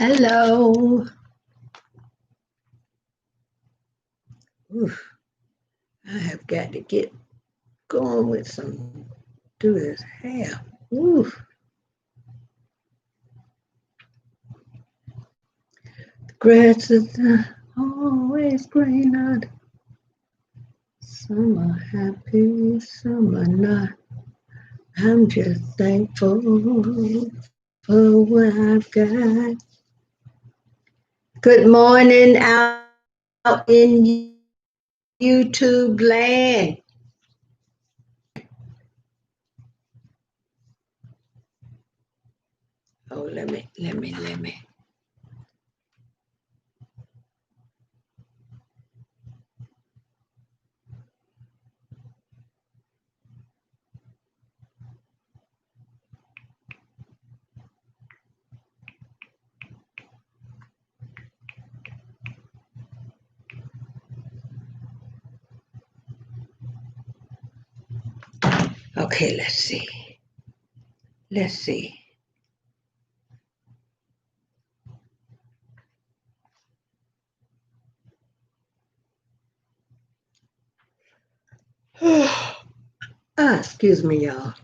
Hello. Oof, I have got to get going with do this hair. Oof. The grass is always greener. Some are happy, some are not. I'm just thankful for what I've got. Good morning out in YouTube land. Oh, let me. Okay, let's see. Let's see. Excuse me, y'all.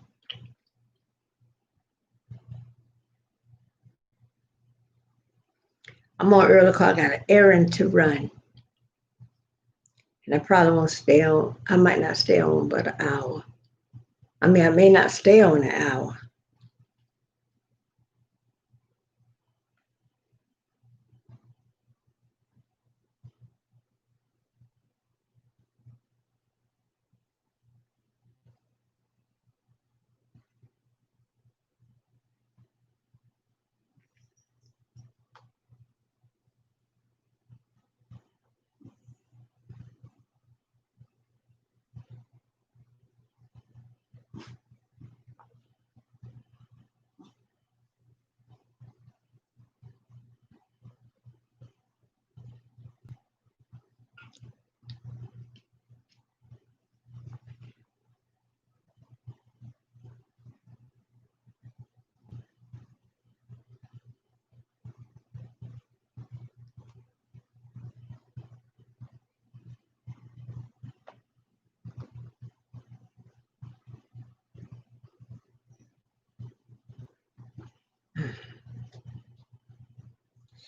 I'm on early call. I got an errand to run. And I probably won't stay on. I might not stay on but an hour. I mean, I may not stay on an hour.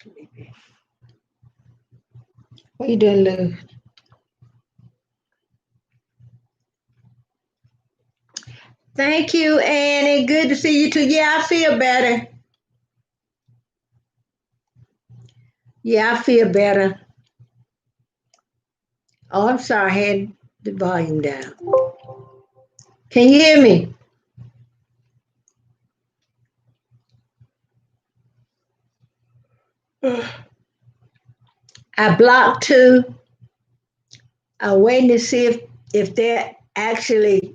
Sleepy. What you doing, Lou? Thank you, Annie. Good to see you too. Yeah, I feel better. Yeah, I feel better. Oh, I'm sorry. I had the volume down. Can you hear me? I blocked two. I'm waiting to see if they're actually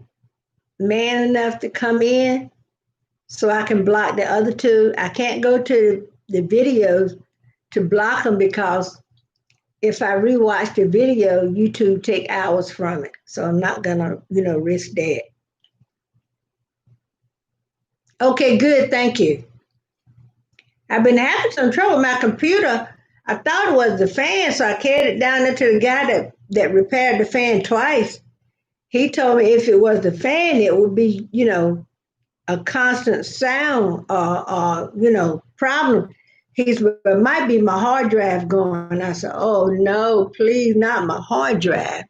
man enough to come in so I can block the other two. I can't go to the videos to block them because if I rewatch the video, YouTube take hours from it. So I'm not gonna, risk that. Okay, good, thank you. I've been having some trouble with my computer. I thought it was the fan, so I carried it down there to the guy that repaired the fan twice. He told me if it was the fan, it would be, a constant sound or problem. He's it might be my hard drive going. I said, oh no, please not my hard drive.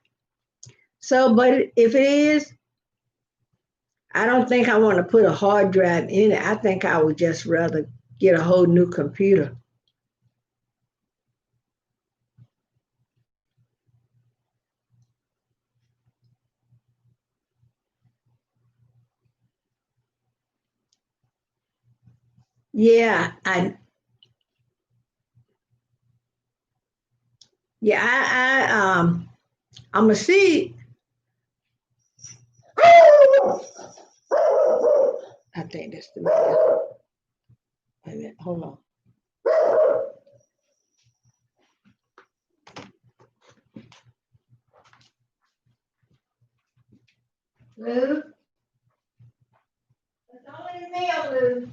So, but if it is, I don't think I want to put a hard drive in it. I think I would just rather get a whole new computer. Yeah, I'm gonna see. I think that's the man. Wait a minute, hold on. Lou, it's only the mail, Lou.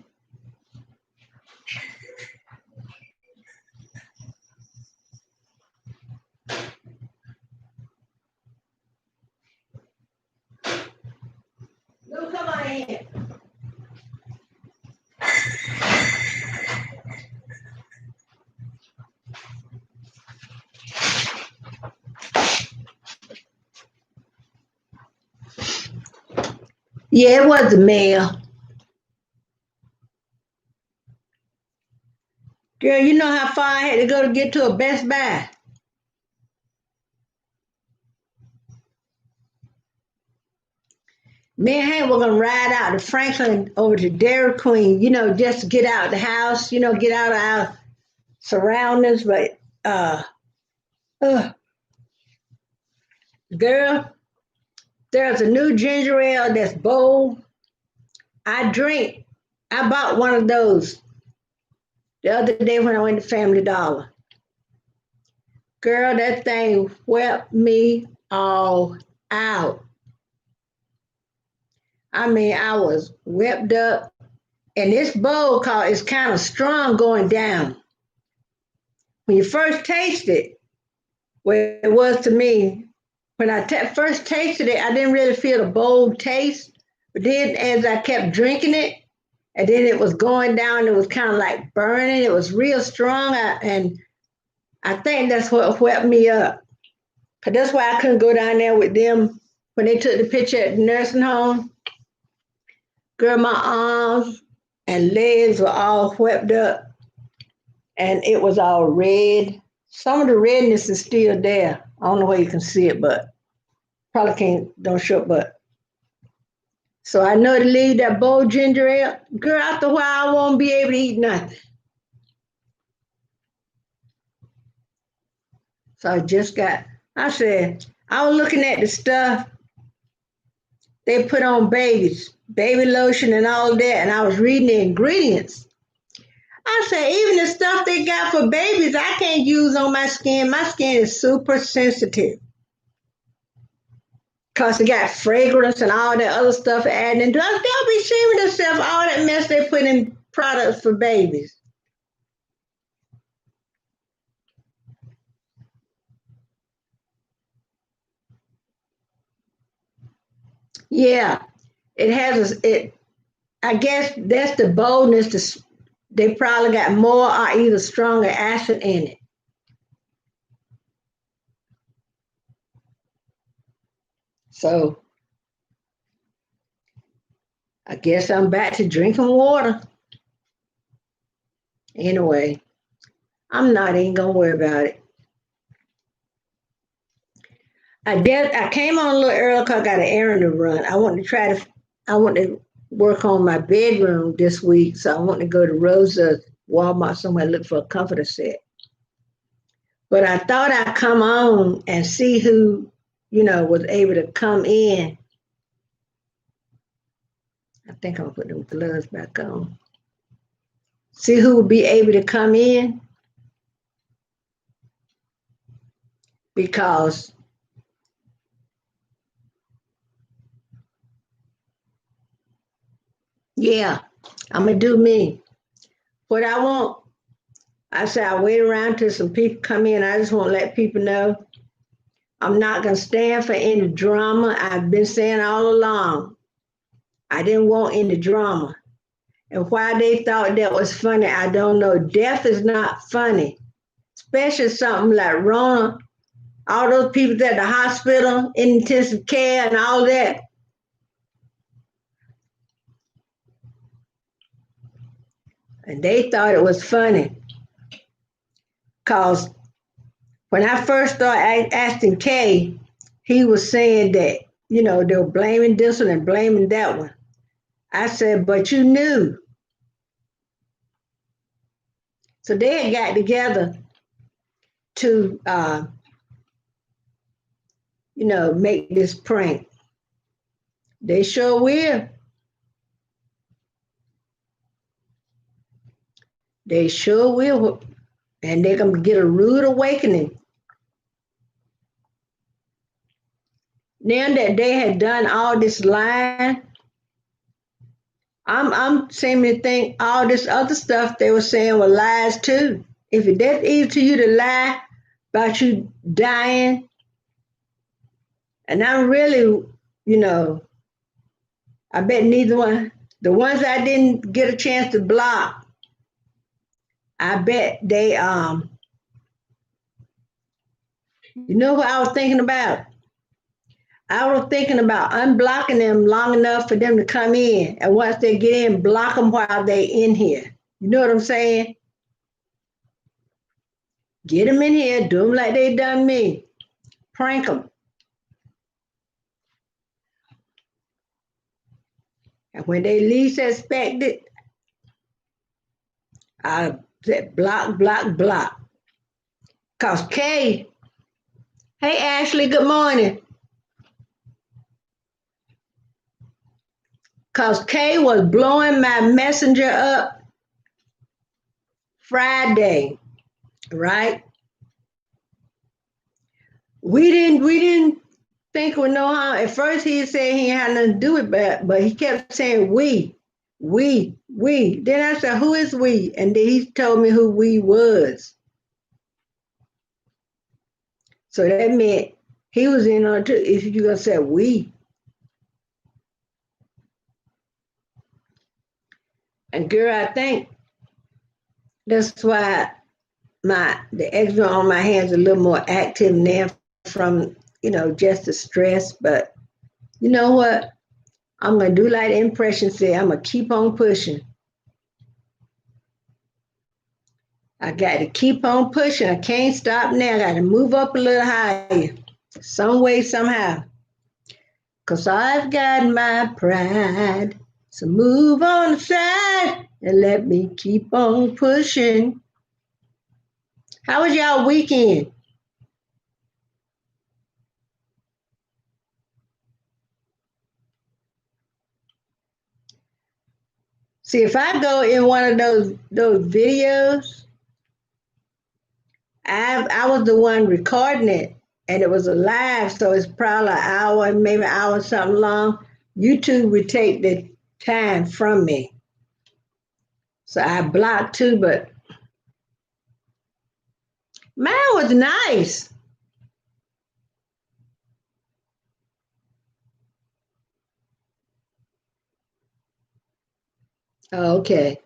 Yeah, it was a male. Girl, you know how far I had to go to get to a Best Buy. Me and Hank were gonna ride out to Franklin over to Dairy Queen, just to get out the house, get out of our surroundings. But uh, girl, there's a new ginger ale that's bold. I drink. I bought one of those the other day when I went to Family Dollar. Girl, that thing whelped me all out. I mean, I was whipped up, and this bowl called is kind of strong going down. When you first taste it, well, it was to me. When I first tasted it, I didn't really feel the bold taste. But then as I kept drinking it, and then it was going down, it was kind of like burning. It was real strong. And I think that's what whet me up. Because that's why I couldn't go down there with them when they took the picture at the nursing home. Girl, my arms and legs were all whepped up and it was all red. Some of the redness is still there. I don't know where you can see it, but probably can't, don't show it, but. So I know to leave that bold ginger ale. Girl, after a while, I won't be able to eat nothing. So I said, I was looking at the stuff they put on babies, baby lotion and all that, and I was reading the ingredients. I said, even the stuff they got for babies, I can't use on my skin. My skin is super sensitive because it got fragrance and all that other stuff adding into it. They'll be shaming themselves all that mess they put in products for babies. Yeah, it has it. I guess that's the boldness. They probably got more or either stronger acid in it. So I guess I'm back to drinking water. Anyway, I'm not even gonna worry about it. I came on a little early because I got an errand to run. I want to work on my bedroom this week, so I want to go to Rosa Walmart somewhere and look for a comforter set. But I thought I'd come on and see who, was able to come in. I think I'm gonna put them gloves back on. See who would be able to come in because yeah, I'm gonna do me. What I want, I said I wait around till some people come in. I just want to let people know I'm not gonna stand for any drama. I've been saying all along. I didn't want any drama. And why they thought that was funny, I don't know. Death is not funny, especially something like Rona, all those people at the hospital, in intensive care, and all that. And they thought it was funny because when I first started asking Kay, he was saying that, they were blaming this one and blaming that one. I said, but you knew. So they had got together to, make this prank. They sure will. They sure will. And they're going to get a rude awakening. Now that they had done all this lying, I'm seeming to think all this other stuff they were saying were lies too. If it's that easy to you to lie about you dying, and I'm really, you know, I bet neither one. The ones I didn't get a chance to block, I bet they you know what I was thinking about? I was thinking about unblocking them long enough for them to come in. And once they get in, block them while they in here. You know what I'm saying? Get them in here, do them like they done me. Prank them. And when they least expect it, I said block, block, block. Cause Kay, hey Ashley, good morning. Cause Kay was blowing my messenger up Friday, right? We didn't think with no harm. At first he said he had nothing to do with that, but he kept saying we. Then I said, who is we? And then he told me who we was. So that meant he was in on it too. If you gonna say we. And girl, I think that's why the eczema on my hands are a little more active now from, just the stress. But you know what? I'm gonna do like the impression said, I'm gonna keep on pushing. I got to keep on pushing. I can't stop now. I got to move up a little higher, some way, somehow. Cause I've got my pride. So move on the side and let me keep on pushing. How was y'all weekend? See, if I go in one of those videos, I was the one recording it, and it was a live, so it's probably an hour, maybe an hour something long. YouTube would take the time from me, so I blocked too. But mine was nice. Okay,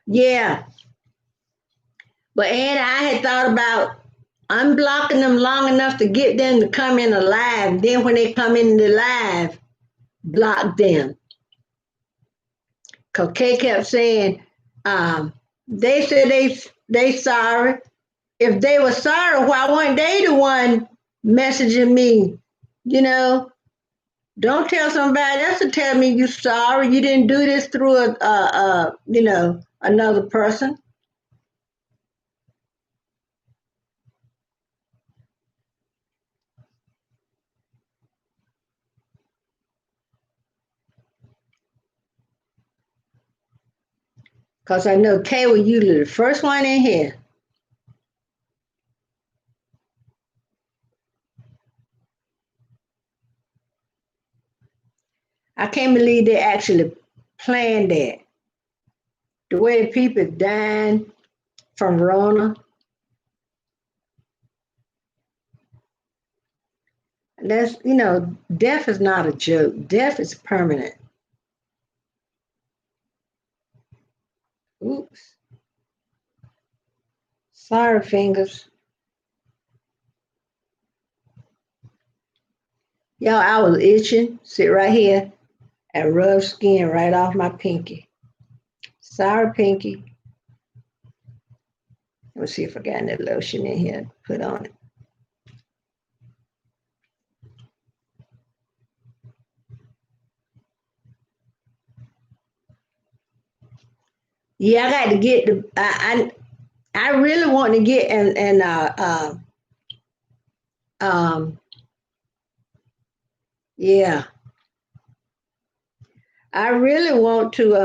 yeah, but and I had thought about unblocking them long enough to get them to come in alive. Then when they come in the live, block them. Cause Kay kept saying, they said they sorry. If they were sorry, why weren't they the one messaging me? You know, don't tell somebody else to tell me you sorry. You didn't do this through another person. Cause I know Kay was usually the first one in here. I can't believe they actually planned that. The way the people dying from Rona, that's death is not a joke. Death is permanent. Oops. Sorry, fingers. Y'all, I was itching. Sit right here and rub skin right off my pinky. Sorry, pinky. Let me see if I got any lotion in here to put on it. Yeah, I got to get the. I really want to get um yeah. I really want to.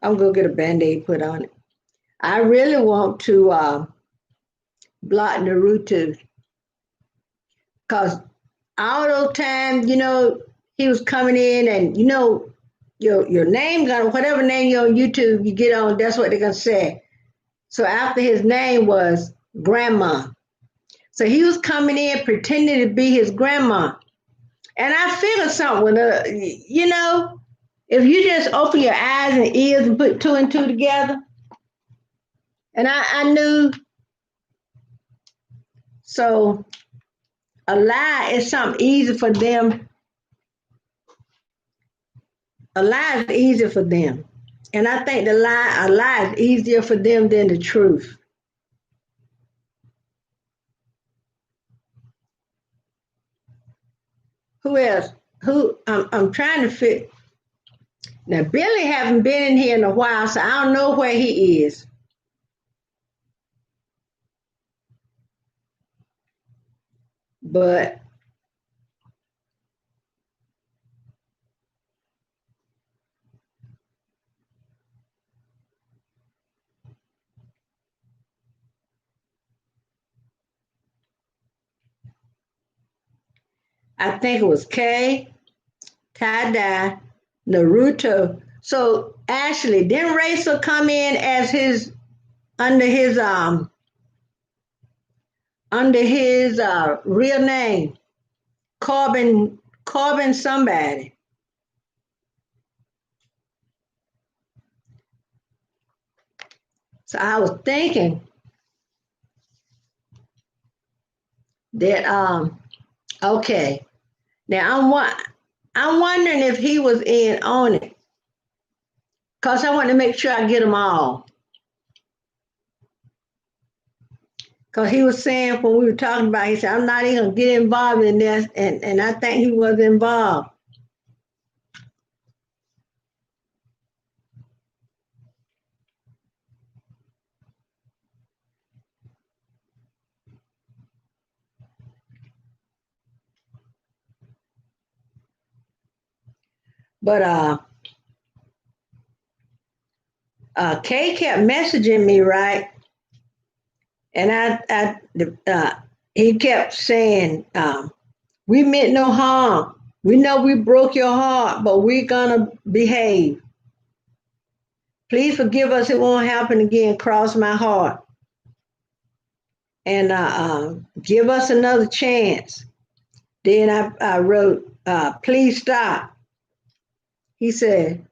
I'm gonna get a band-aid put on it. I really want to block Naruto because all those times, he was coming in and your name gonna whatever name you on YouTube you get on, that's what they're gonna say. So after his name was grandma. So he was coming in pretending to be his grandma. And I figured something with her, If you just open your eyes and ears and put two and two together, and I knew, so a lie is something easy for them. A lie is easy for them. And I think a lie is easier for them than the truth. Who else? I'm trying to fit. Now Billy haven't been in here in a while, so I don't know where he is. But I think it was Kay, Tie Dye, Naruto. So Ashley, didn't Racer come in as his under his real name? Corbin somebody. So I was thinking that okay. Now I'm wondering if he was in on it. Cause I want to make sure I get them all. Cause he was saying when we were talking about, he said, I'm not even gonna get involved in this, and I think he was involved. But Kay kept messaging me, right? And he kept saying, we meant no harm. We know we broke your heart, but we're gonna behave. Please forgive us. It won't happen again. Cross my heart. And give us another chance. Then I wrote, please stop. He said,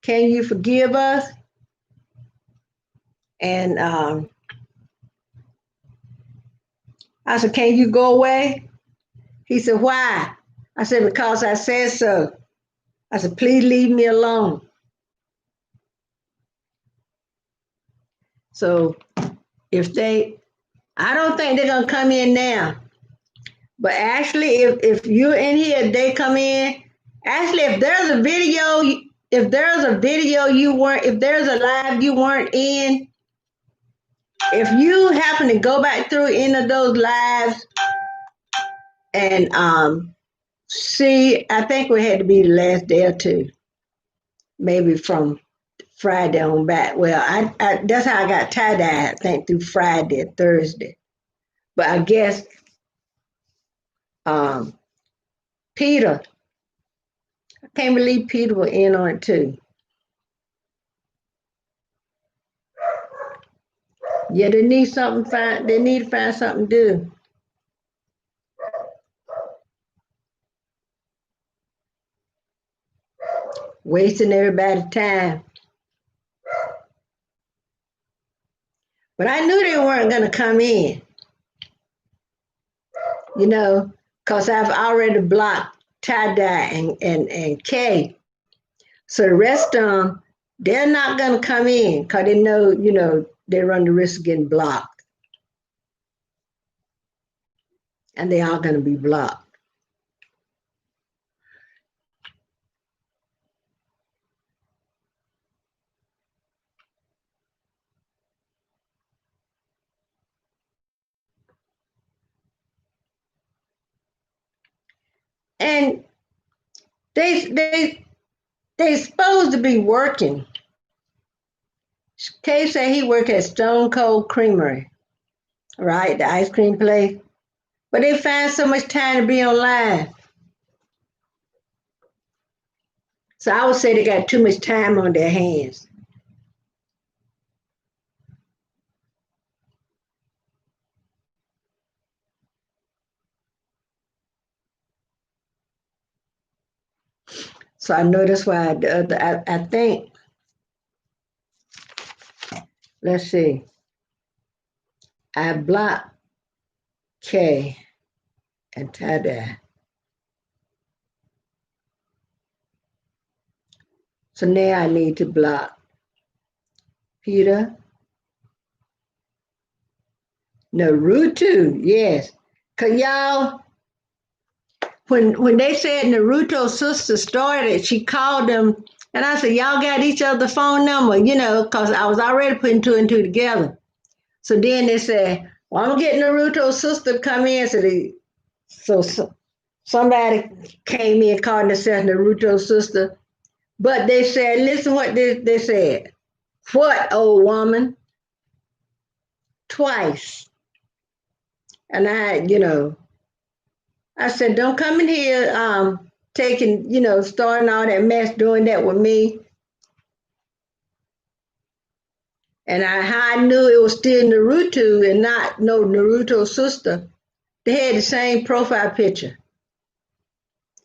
can you forgive us? And I said, can you go away? He said, why? I said, because I said so. I said, please leave me alone. So if they, I don't think they're gonna come in now. But Ashley, if you're in here, they come in. Ashley, if there's a video you weren't, if there's a live you weren't in, if you happen to go back through any of those lives and see, I think we had to be the last day or two, maybe from Friday on back. Well, I that's how I got tie dye. I think through Friday, Thursday. But I guess um, Peter, I can't believe Peter was in on it too. Yeah, they need something. They need to find something to do. Wasting everybody's time. But I knew they weren't going to come in, you know, because I've already blocked tie dye and Kay. So the rest of them, they're not going to come in because they know, they run the risk of getting blocked, and they are going to be blocked. And they supposed to be working. Kay said he worked at Stone Cold Creamery, right? The ice cream place. But they find so much time to be online. So I would say they got too much time on their hands. So I know that's why I think, let's see, I blocked K and Tada. So now I need to block Peter, Naruto, yes. Cause y'all, when they said Naruto's sister started, she called them, and I said, y'all got each other phone number, cause I was already putting two and two together. So then they said, well, I'm getting Naruto's sister to come in. So somebody came in calling themselves Naruto's sister. But they said, listen what they said. What, old woman? Twice. And I said, don't come in here taking, starting all that mess, doing that with me. And how I knew it was still Naruto and not no Naruto's sister. They had the same profile picture.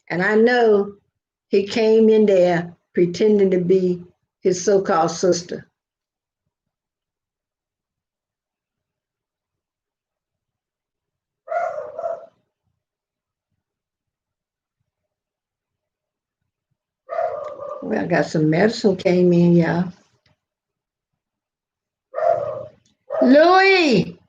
And I know he came in there pretending to be his so-called sister. Well, I got some medicine came in, y'all. Louis!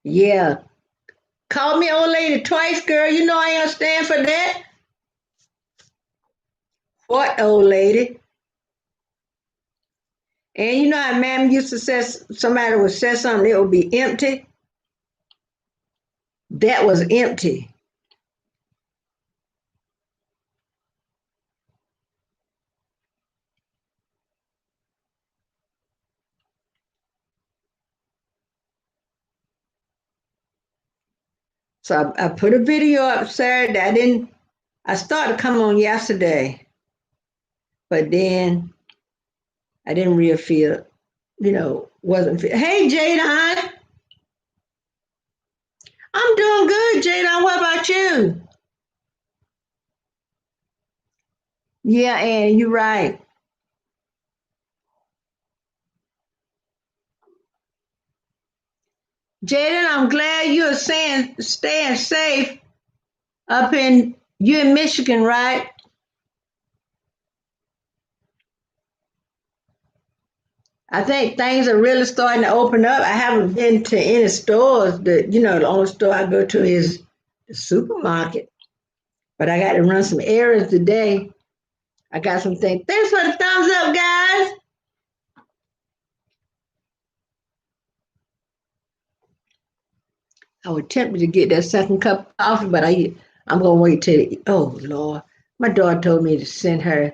Yeah. Call me old lady twice, girl. You know I understand for that. What old lady? And you know how ma'am used to say somebody would say something, it would be empty? That was empty. So I put a video up Saturday. I started to come on yesterday, but then I didn't really feel, wasn't feel. Hey, Jadon. I'm doing good, Jadon. What about you? Yeah, and you're right. Jaden, I'm glad you're staying safe you in Michigan, right? I think things are really starting to open up. I haven't been to any stores. The only store I go to is the supermarket. But I got to run some errands today. I got some things. Thanks for the thumbs up, guys. I was tempted to get that second cup of coffee, but I'm gonna wait till. Oh Lord, my daughter told me to send her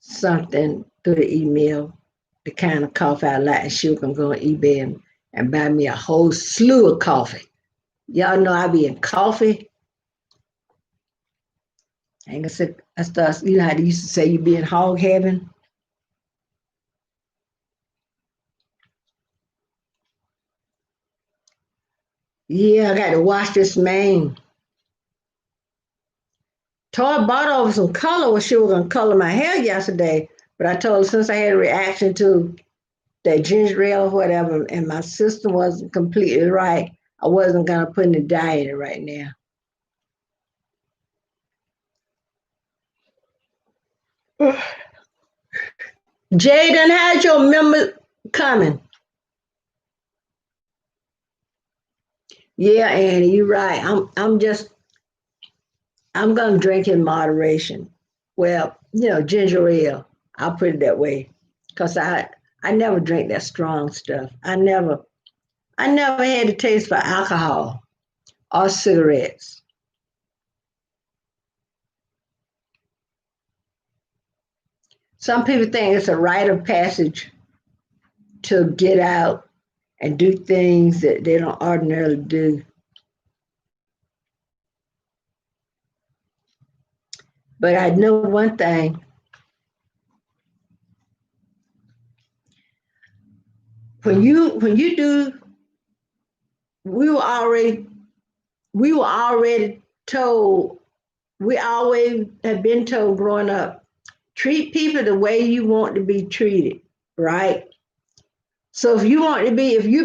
something through the email, the kind of coffee I like, and she was gonna go on eBay and buy me a whole slew of coffee. Y'all know I be in coffee. I ain't gonna say I start. You know how they used to say you be in hog heaven. Yeah, I got to wash this mane. Toy bought over some color. Well, she was gonna color my hair yesterday, but I told her since I had a reaction to that ginger ale or whatever, and my system wasn't completely right, I wasn't gonna put any dye in it right now. Jaden, how's your member coming? Yeah, Annie, you're right. I'm gonna drink in moderation. Well, ginger ale. I'll put it that way. Cause I never drink that strong stuff. I never had a taste for alcohol or cigarettes. Some people think it's a rite of passage to get out and do things that they don't ordinarily do. But I know one thing. when you do, we were already we were already told. We always have been told growing up, treat people the way you want to be treated, right? So if you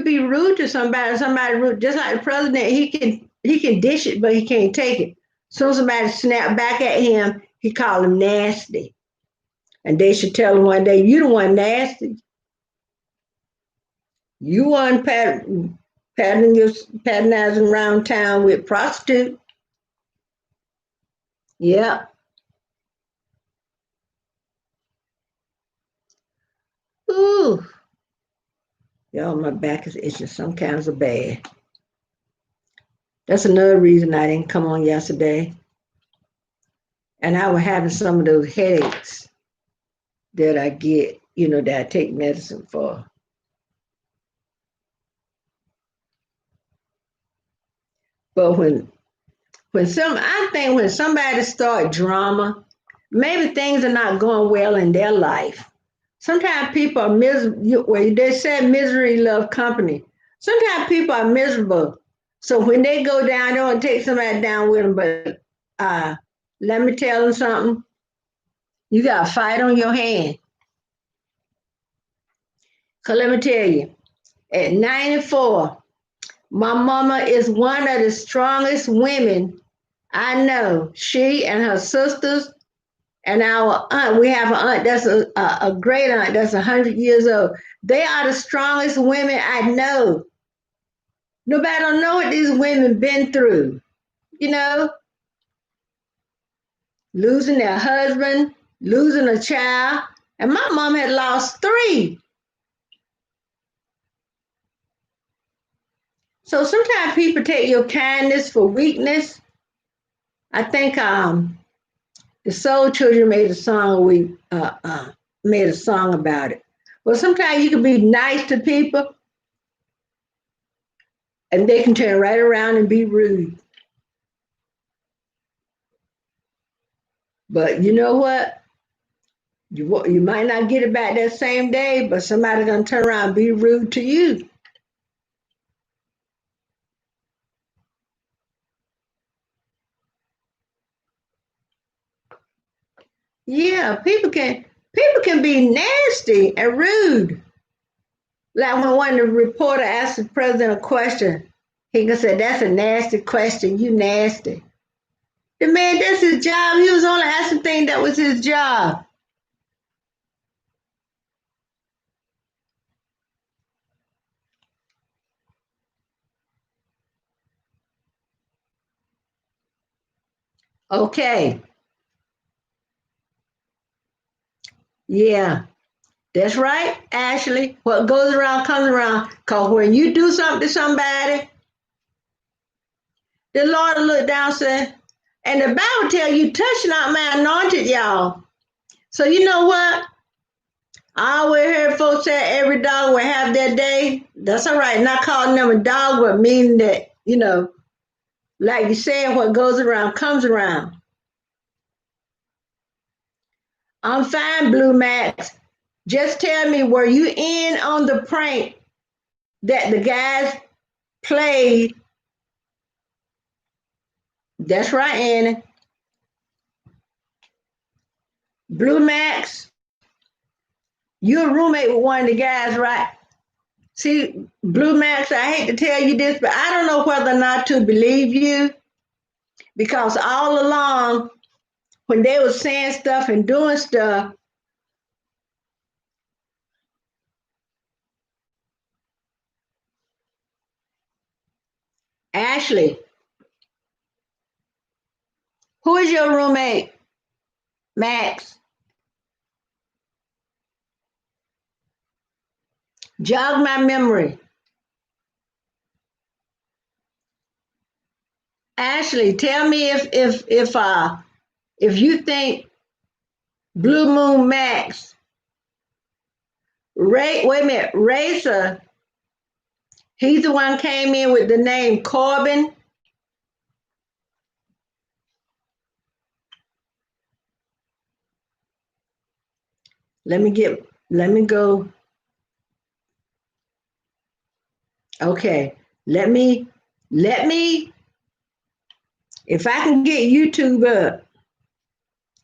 be rude to somebody, somebody rude, just like the president, he can dish it, but he can't take it. So somebody snap back at him, he call him nasty, and they should tell him one day, you the one nasty, you one patronizing around town with prostitute. Yeah. Ooh, y'all, my back is itching. Some kinds of bad. That's another reason I didn't come on yesterday. And I was having some of those headaches that I get, that I take medicine for. But I think when somebody start drama, maybe things are not going well in their life. Sometimes people are miserable. Well, they said misery love company. Sometimes people are miserable. So when they go down, they want to take somebody down with them. But let me tell them something. You got a fight on your hand. Because let me tell you, at 94, my mama is one of the strongest women I know. She and her sisters and our aunt, we have an aunt that's a great aunt that's 100 years old. They are the strongest women I know. Nobody don't know what these women been through, you know, losing their husband, losing a child. And my mom had lost three. So sometimes people take your kindness for weakness. I think the Soul Children made a song. We made a song about it. Well, sometimes you can be nice to people, and they can turn right around and be rude. But you know what? You might not get it back that same day, but somebody's gonna turn around and be rude to you. Yeah, people can be nasty and rude. Like when one of the reporter asked the president a question, he can say, "That's a nasty question. You nasty." The man, that's his job. He was only asking things that was his job. Okay, yeah, that's right, Ashley. What goes around comes around. Cause when you do something to somebody, the Lord will look down and say, and the Bible tell you, touch not my anointed, y'all. So you know what? I always heard folks say every dog will have their day. That's all right. Not calling them a dog, but meaning that, like you said, what goes around comes around. I'm fine, Blue Max. Just tell me, were you in on the prank that the guys played? That's right, Annie. Blue Max, you're a roommate with one of the guys, right? See, Blue Max, I hate to tell you this, but I don't know whether or not to believe you because all along, when they were saying stuff and doing stuff, Ashley, who is your roommate? Max, jog my memory. Ashley, tell me if you think Blue Moon Max, wait a minute, Racer, he's the one came in with the name Corbin. Let me go. Okay. Let me let me if I can get YouTube up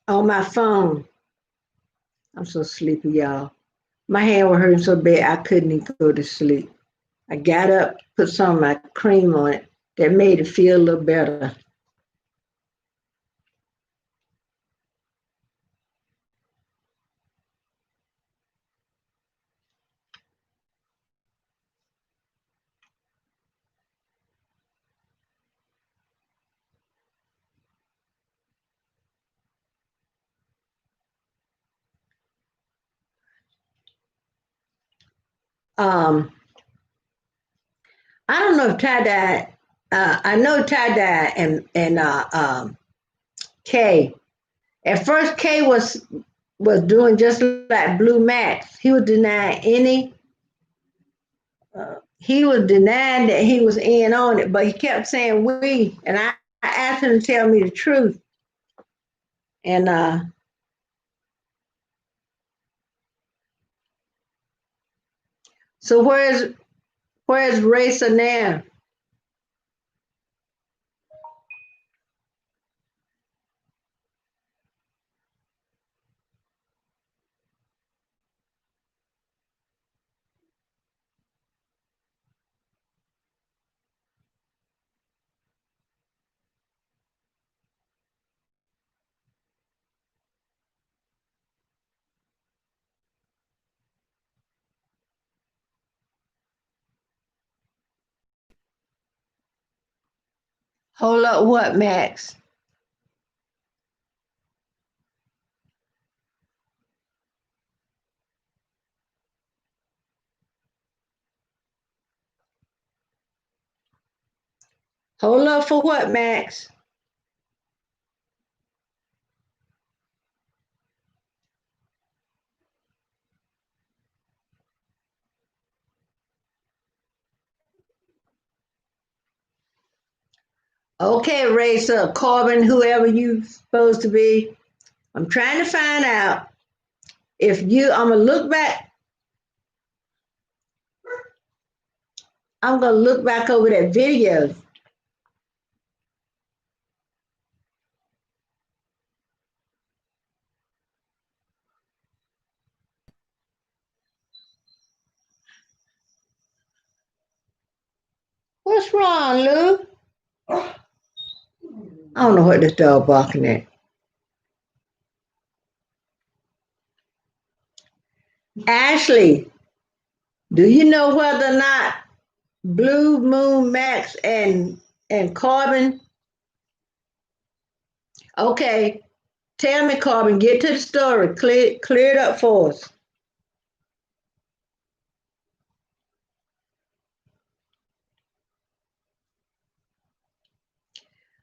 on my phone. I'm so sleepy, y'all. My hand was hurting so bad I couldn't even go to sleep. I got up, put some of my cream on it that made it feel a little better. Um, I don't know if tie dye. I know tie dye and Kay. At first, Kay was doing just like Blue Max. He was denying any. He was denying that he was in on it, but he kept saying we. And I asked him to tell me the truth. And so where's Racer now? Hold up, what, Max? Hold up for what, Max? Okay, Racer, Corbin, whoever you supposed to be. I'm trying to find out if you. I'm gonna look back. I'm gonna look back over that video. What's wrong, Lou? I don't know what this dog barking at. Ashley, do you know whether or not Blue Moon Max and Corbin? Okay, tell me, Corbin. Get to the story. Clear it up for us.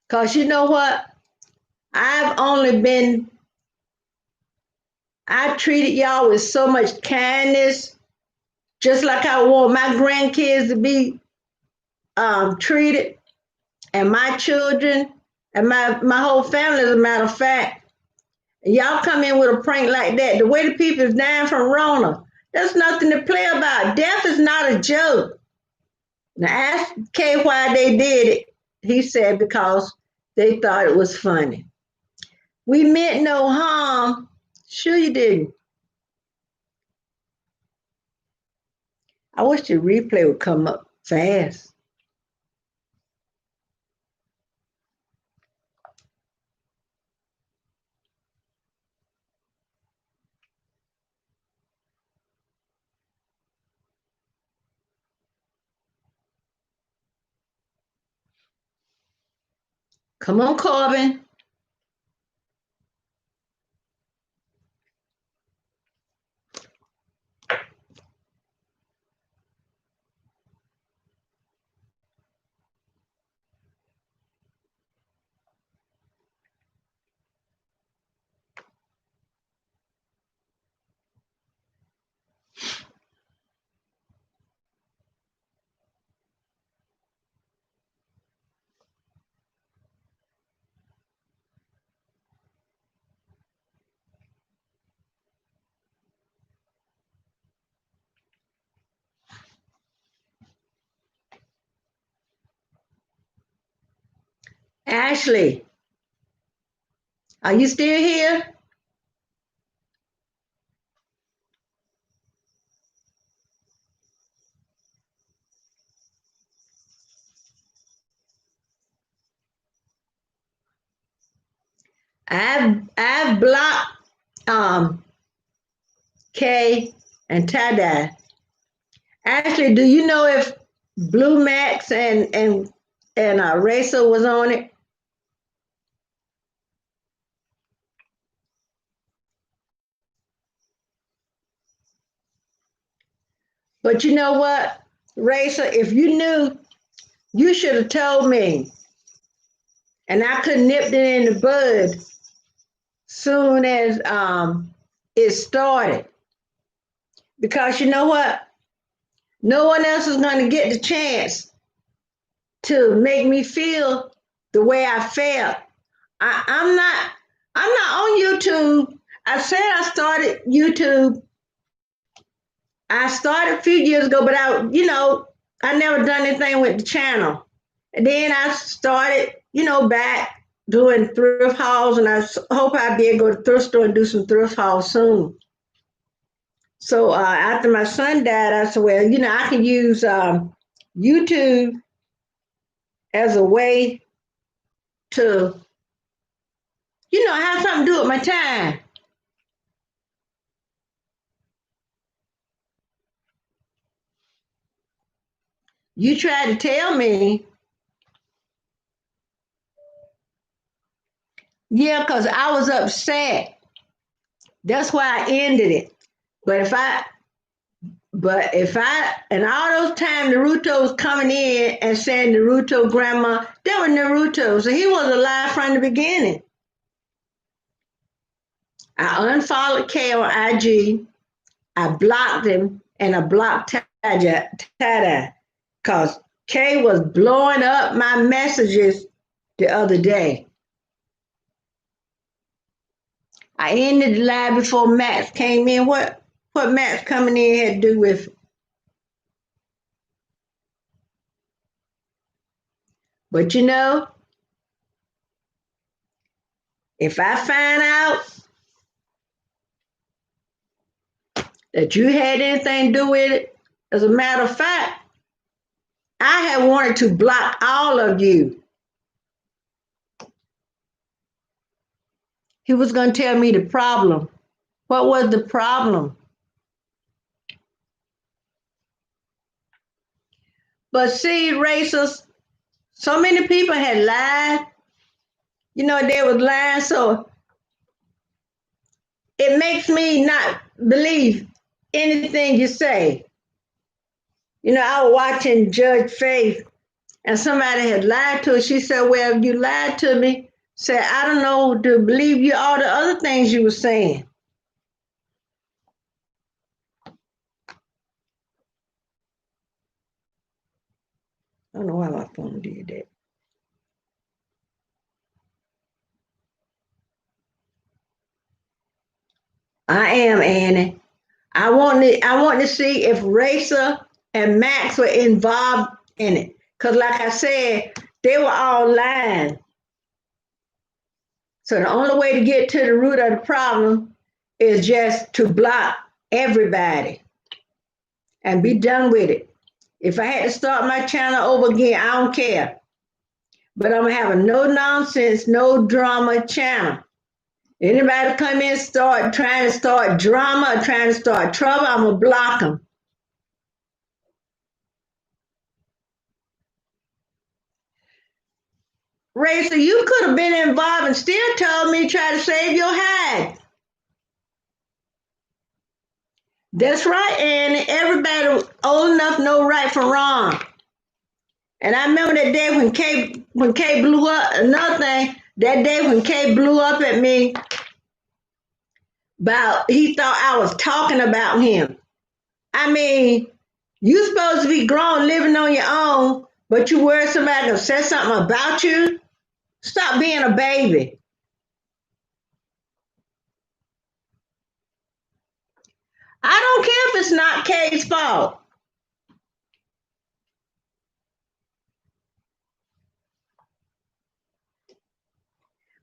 Cause you know what? I've only been. I treated y'all with so much kindness, just like I want my grandkids to be treated, and my children, and my whole family. As a matter of fact. Y'all come in with a prank like that. The way the people is dying from Rona, there's nothing to play about. Death is not a joke. Now ask Kay why they did it. He said because they thought it was funny. We meant no harm. Sure you didn't. I wish the replay would come up fast. Come on, Corbin. Ashley, are you still here? I've blocked um Kay and Tada. Ashley, do you know if Blue Max and Racer was on it? But you know what, Racer, if you knew, you should have told me, and I could nip it in the bud soon as it started. Because you know what, no one else is going to get the chance to make me feel the way I felt. I'm not. I'm not on YouTube. I said I started YouTube. I started a few years ago, but I never done anything with the channel. And then I started, back doing thrift hauls, and hope I'll be able to go to the thrift store and do some thrift hauls soon. So after my son died, I said, well, I can use YouTube as a way to, have something to do with my time. You tried to tell me, yeah, because I was upset. That's why I ended it. But and all those time Naruto was coming in and saying Naruto grandma, that was Naruto. So he was alive from the beginning. I unfollowed K on IG. I blocked him and I blocked Tada because K was blowing up my messages the other day. I ended the live before Max came in. What Max coming in had to do with it? But if I find out that you had anything to do with it, as a matter of fact, I had wanted to block all of you. He was going to tell me the problem. What was the problem? But see, racers, so many people had lied. They was lying, so it makes me not believe anything you say. I was watching Judge Faith, and somebody had lied to her. She said, well, you lied to me. Said, I don't know to believe you all the other things you were saying. I don't know why my phone did that. I am, Annie. I want to see if Racer and Max were involved in it. Because like I said, they were all lying. So the only way to get to the root of the problem is just to block everybody and be done with it. If I had to start my channel over again, I don't care. But I'm gonna have a no nonsense, no drama channel. Anybody come in start trying to start drama or trying to start trouble, I'm gonna block them. Racer, you could have been involved and still told me try to save your hide. That's right, and everybody old enough know right from wrong. And I remember that day when K blew up. Another thing, that day when K blew up at me about he thought I was talking about him. I mean, you supposed to be grown, living on your own, but you worried somebody gonna say something about you. Stop being a baby. I don't care if it's not Kay's fault.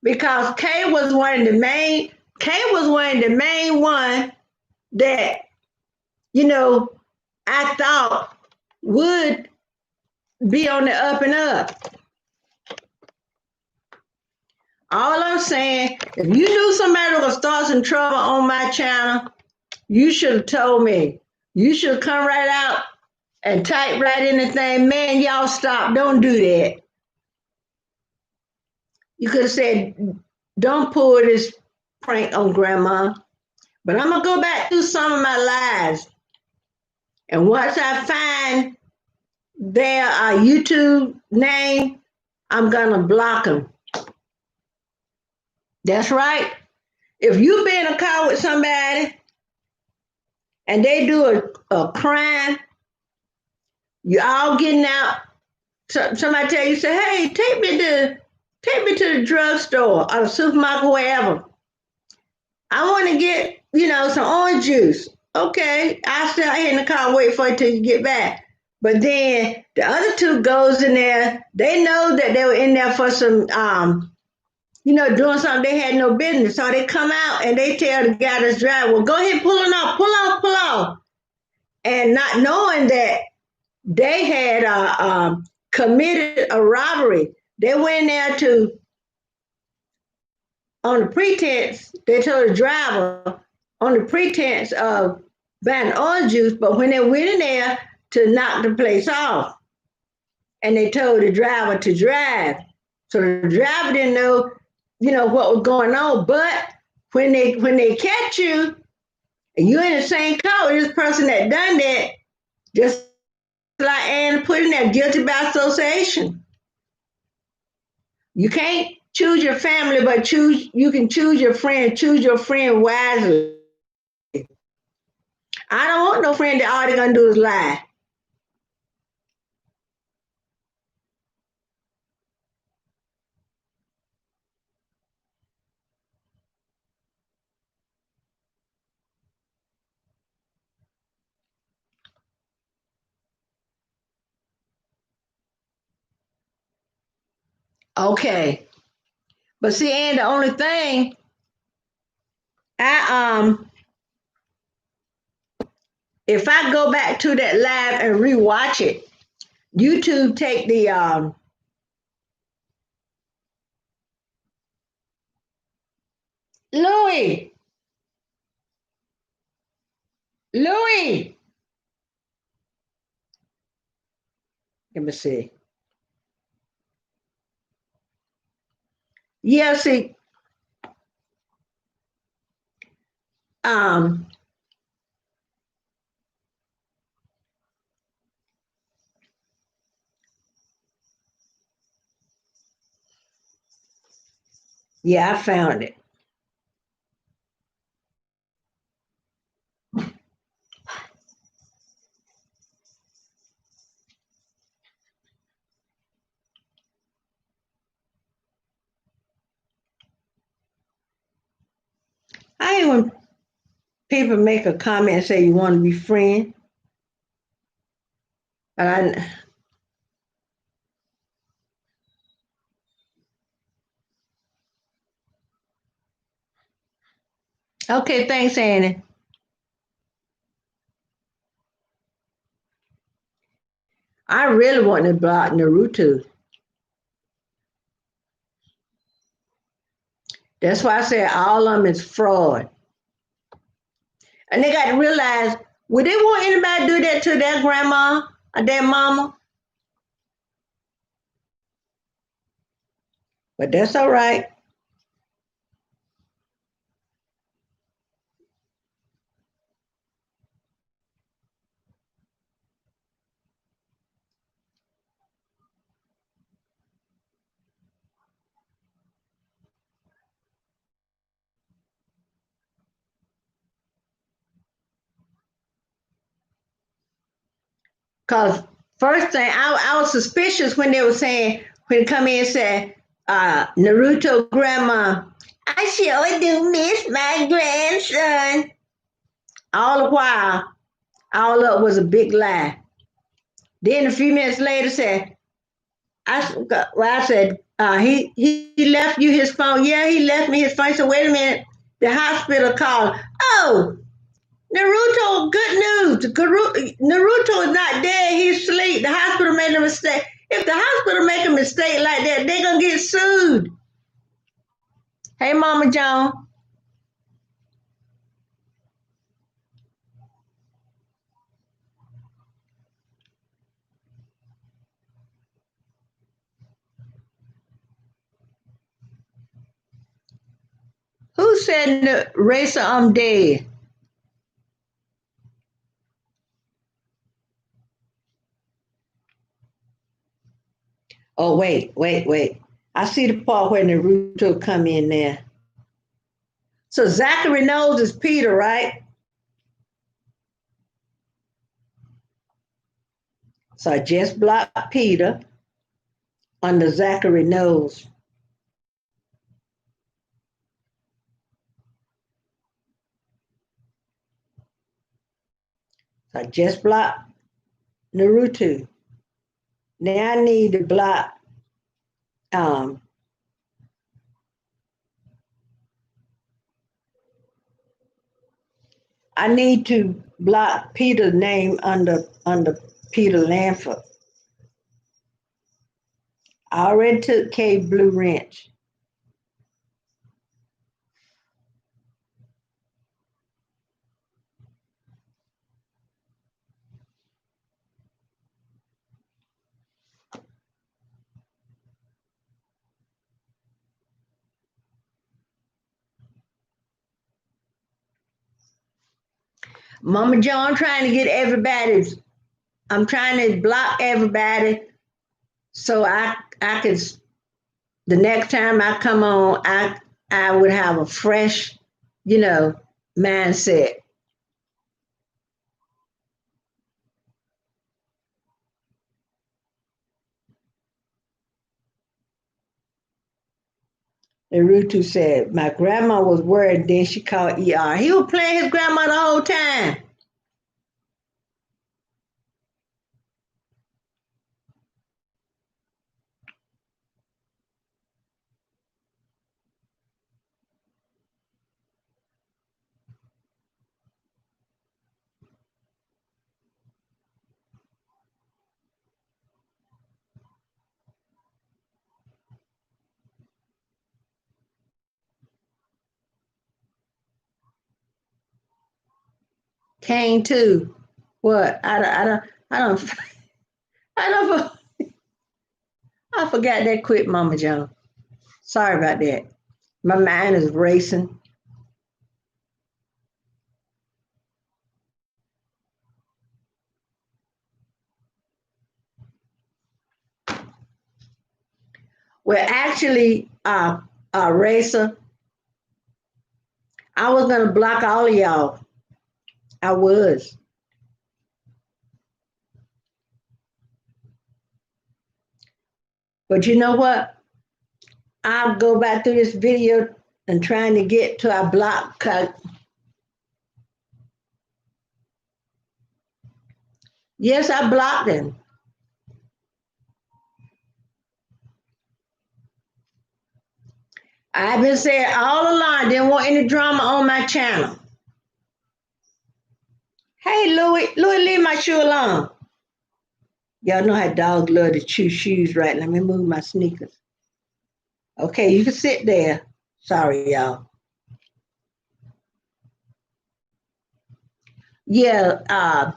because Kay was one of the main one that, you know, I thought would be on the up and up. All I'm saying, if you knew somebody was start some trouble on my channel, you should have told me. You should come right out and type right in the thing, man, y'all stop, don't do that. You could have said, don't pull this prank on grandma. But I'm gonna go back through some of my lives. And once I find their YouTube name, I'm gonna block them. That's right. If you be in a car with somebody and they do a crime, you all getting out. Somebody tell you, say, "Hey, take me to the drugstore or the supermarket, wherever. I want to get, some orange juice." Okay, I'll stay out here in the car and wait for it till you get back. But then the other two goes in there. They know that they were in there for some, doing something they had no business. So they come out and they tell the guy that's driving, "Well, go ahead, pull it off, pull off, pull off," and not knowing that they had committed a robbery. They went there on the pretense, they told the driver, on the pretense of buying orange juice, but when they went in there to knock the place off, and they told the driver to drive. So the driver didn't know, what was going on. But when they catch you and you're in the same car with this person that done that, just like Ann put in there, guilty by association. You can't choose your family, but you can choose your friend. Choose your friend wisely. I don't want no friend that all they're gonna do is lie. Okay. But see, Ann, the only thing I if I go back to that live and rewatch it, YouTube take the Louis, Louis. Let me see. Yeah, see, um, yeah, I found it. I hate when people make a comment and say you want to be friends, but okay, thanks, Annie. I really want to block Naruto. That's why I said all of them is fraud. And they got to realize, would they want anybody to do that to their grandma or their mama? But that's all right. Because first thing, I was suspicious when they were saying, when they come in and say, Naruto grandma, "I sure do miss my grandson." All the while, all up was a big lie. Then a few minutes later said, I said, he left you his phone. Yeah, he left me his phone. So wait a minute. The hospital called. Oh, Naruto, good news. Naruto is not dead. He's asleep. The hospital made a mistake. If the hospital make a mistake like that, they're gonna get sued. Hey, Mama Joan, who said the racer I'm dead? Oh, wait. I see the part where Naruto come in there. So Zachary knows it's Peter, right? So I just blocked Peter under Zachary knows. So I just blocked Naruto. Now I need to block um I need to block Peter's name under Peter Lanford. I already took K Blue Wrench. Mama John trying to get everybody's I'm trying to block everybody so I could the next time I come on I would have a fresh, you know, mindset. Naruto said, my grandma was worried, then she called ER. He was playing his grandma the whole time. Kane too. What? I don't, I don't, I forgot that quick, Mama John. Sorry about that. My mind is racing. Well, actually, Racer, I was gonna block all of y'all. I was, but you know what? I'll go back through this video and trying to get to our block. Yes, I blocked him. I've been saying all along, I didn't want any drama on my channel. Hey, Louis, leave my shoe alone. Y'all know how dogs love to chew shoes, right? Let me move my sneakers. Okay, you can sit there. Sorry, y'all. Yeah,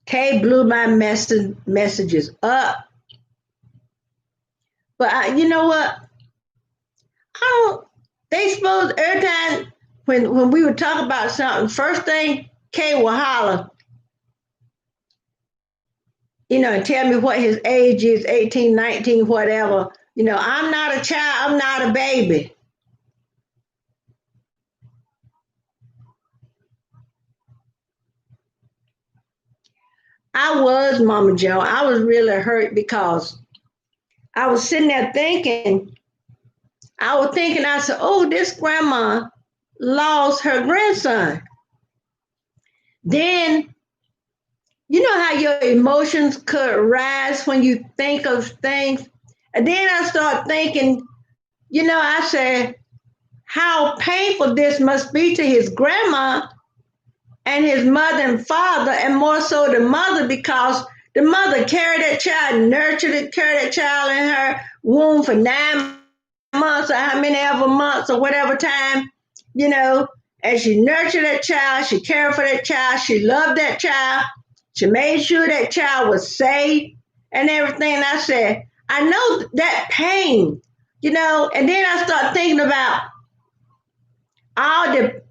Kay blew my messages up, but you know what? I don't. They supposed every time when we would talk about something, first thing Kay will holler, and tell me what his age is, 18, 19, whatever. I'm not a child. I'm not a baby. I was, Mama Joe. I was really hurt because I was sitting there thinking, I said, oh, this grandma lost her grandson. Then You know how your emotions could rise when you think of things? And then I start thinking, I said, how painful this must be to his grandma and his mother and father, and more so the mother, because the mother carried that child, nurtured it, carried that child in her womb for 9 months or how many ever months or whatever time, you know, and she nurtured that child, she cared for that child, she loved that child, she made sure that child was safe and everything. And I said, I know that pain, and then I start thinking about all the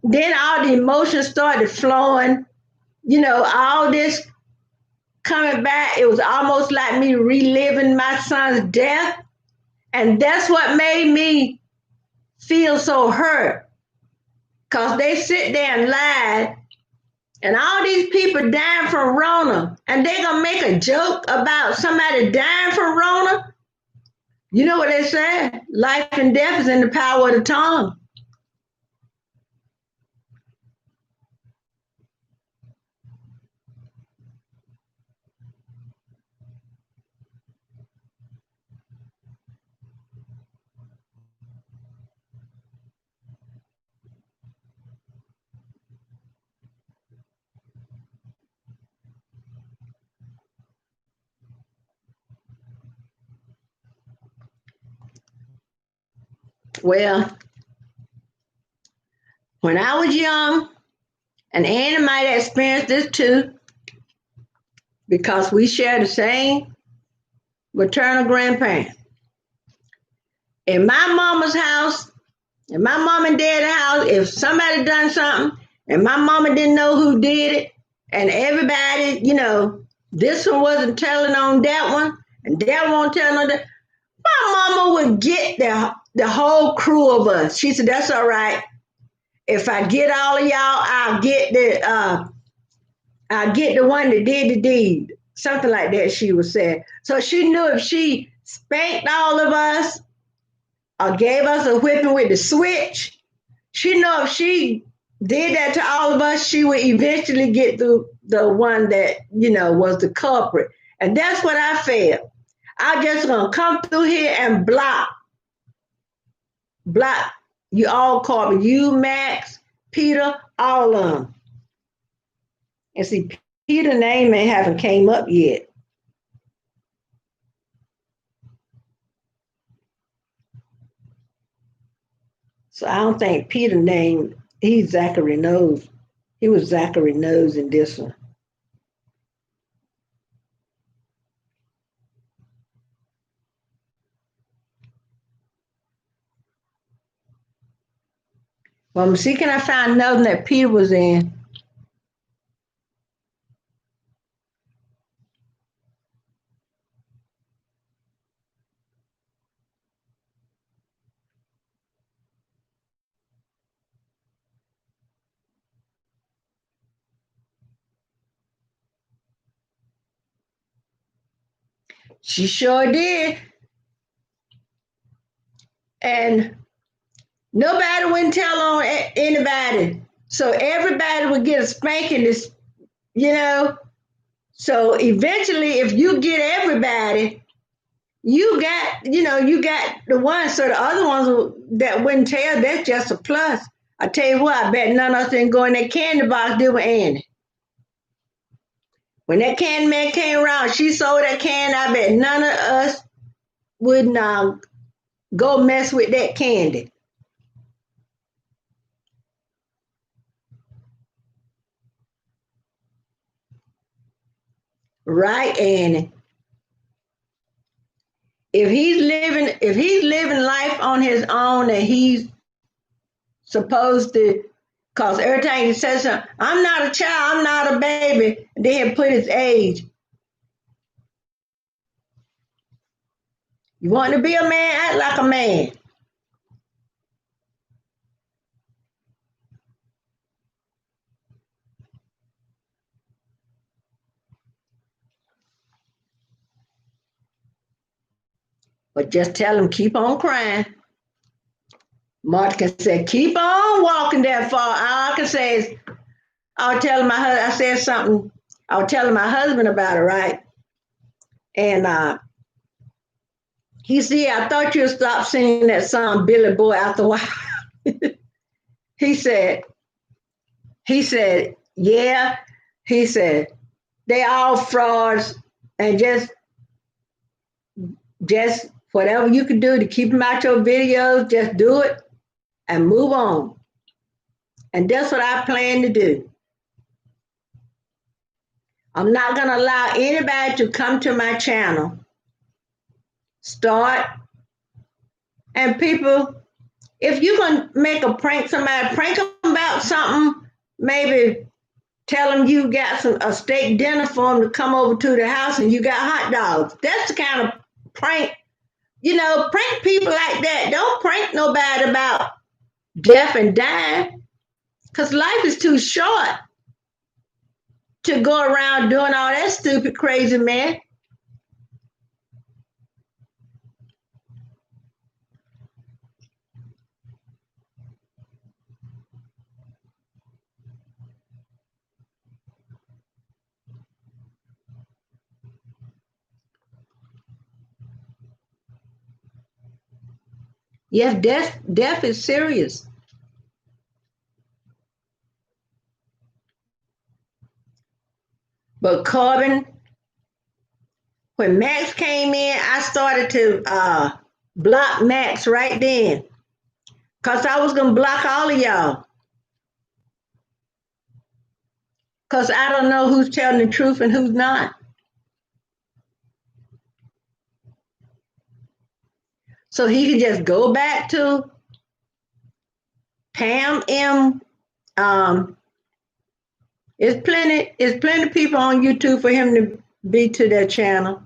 emotions started flowing, all this coming back. It was almost like me reliving my son's death. And that's what made me feel so hurt. Because they sit there and lie, and all these people dying from Rona, and they going to make a joke about somebody dying from Rona. You know what they say? Life and death is in the power of the tongue. Well, when I was young, and Annie might have experienced this too, because we share the same maternal grandparents. In my mama's house, in my mom and dad's house, if somebody done something and my mama didn't know who did it, and everybody, this one wasn't telling on that one, and that one telling on that, my mama would get the whole crew of us. She said, "That's all right. If I get all of y'all, I'll get the one that did the deed." Something like that she would say. So she knew if she spanked all of us or gave us a whipping with the switch, she knew if she did that to all of us, she would eventually get the one that, was the culprit. And that's what I felt. I just gonna come through here and block you all, Corbin, you, Max, Peter, all of them. And see, Peter name may haven't came up yet. So I don't think Peter name, he's Zachary Knows. He was Zachary Knows in this one. Well, see, can I find another one that Peter was in? She sure did. And nobody wouldn't tell on anybody. So everybody would get a spanking, you know. So eventually, if you get everybody, you got the ones. So the other ones that wouldn't tell, that's just a plus. I tell you what, I bet none of us didn't go in that candy box, did with Annie. When that candy man came around, she sold that candy. I bet none of us would not go mess with that candy. Right, Annie? If he's living life on his own and he's supposed to, cause every time he says something, I'm not a child, I'm not a baby, and then he put his age. You want to be a man, act like a man. But just tell him keep on crying. Martha said, keep on walking that far. All I can say is, I'll tell him I said something. I was telling my husband about it, right? And he said, "Yeah, I thought you'd stop singing that song, Billy Boy, after a while." he said, "Yeah." He said, "They all frauds, and just whatever you can do to keep them out your videos, just do it and move on." And that's what I plan to do. I'm not going to allow anybody to come to my channel, start, and people, if you're going to make a prank somebody, prank them about something, maybe tell them you got a steak dinner for them to come over to the house and you got hot dogs. That's the kind of prank, prank people like that. Don't prank nobody about death and dying because life is too short to go around doing all that stupid, crazy, man. Yes, death is serious. But Corbin, when Max came in, I started to block Max right then. Cause I was gonna block all of y'all. Cause I don't know who's telling the truth and who's not. So he could just go back to Pam M. Um, it's plenty of people on YouTube for him to be to their channel.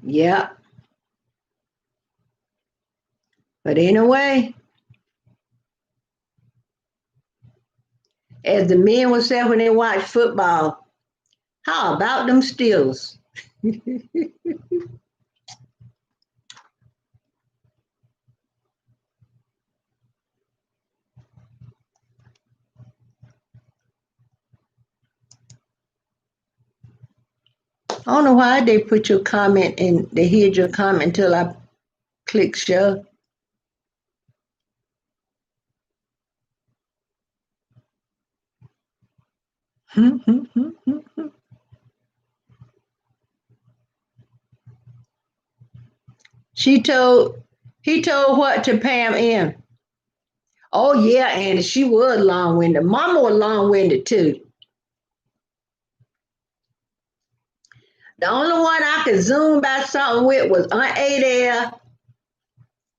Yeah. But anyway, as the men would say when they watch football, how about them stills? I don't know why they put your comment and they hid your comment until I click show. she told he told what to Pam M. Oh yeah, and she was long winded. Mama was long winded too. The only one I could zoom by something with was Aunt Adele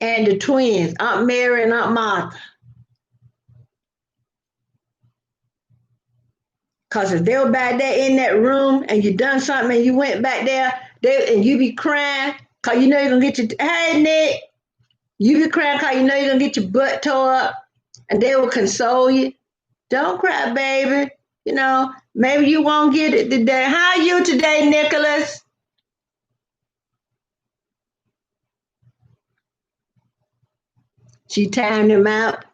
and the twins, Aunt Mary and Aunt Martha. Cause if they were back there in that room and you done something and you went back there, and you be crying, cause you know you're gonna get your hey Nick, you be crying cause you know you're gonna get your butt tore up, and they will console you. Don't cry, baby. Maybe you won't get it today. How are you today, Nicholas? She timed him out.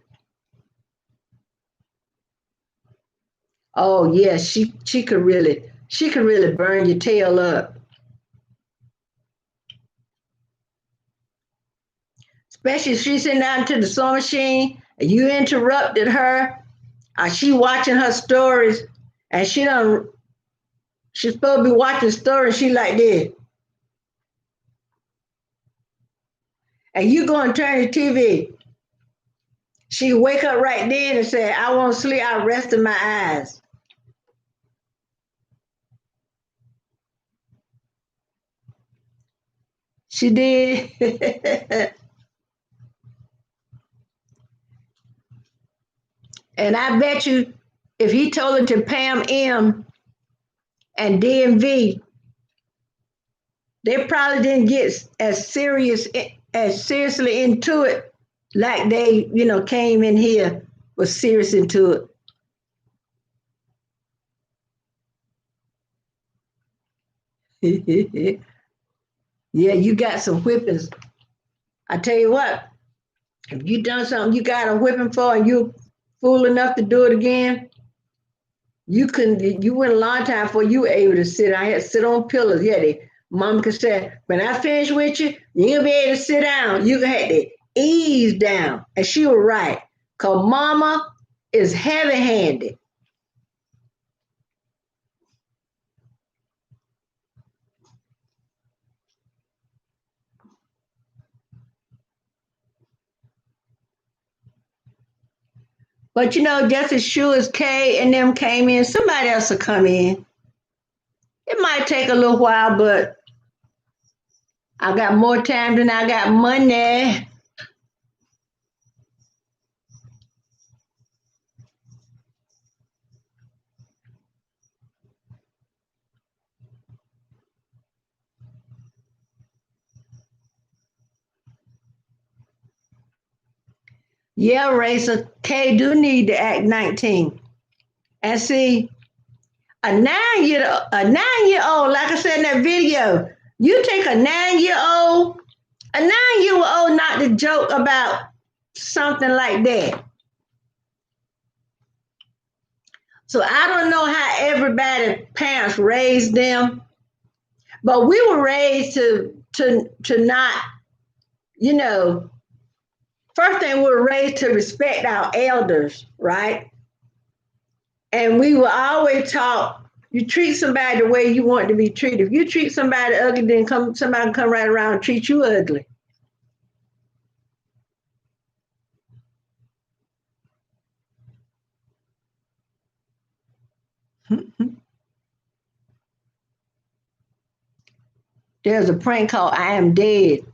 Oh yeah, she could really burn your tail up. Especially if she's sitting down to the sewing machine and you interrupted her. She watching her stories and she's supposed to be watching stories. She like this. And you go and turn the TV. She wake up right then and say, I won't sleep, I rested my eyes. She did. And I bet you if he told it to Pam M and DMV, they probably didn't get as seriously into it like they, came in here was serious into it. Yeah, you got some whippings. I tell you what, if you done something you got a whipping for and you fool enough to do it again, you went a long time before you were able to sit. I had to sit on pillars. Yeah, mom could say, when I finish with you, you gonna be able to sit down. You had to ease down. And she was right. Cause mama is heavy handed. But just as sure as Kay and them came in, somebody else will come in. It might take a little while, but I got more time than I got money. Yeah, Racer, Kay do need to act 19. And see, a 9 year old, like I said in that video, you take a 9 year old not to joke about something like that. So I don't know how everybody parents raised them, but we were raised to not, you know, first thing we were raised to respect our elders, right? And we were always taught you treat somebody the way you want to be treated. If you treat somebody ugly, then somebody come right around and treat you ugly. There's a prank called I Am Dead.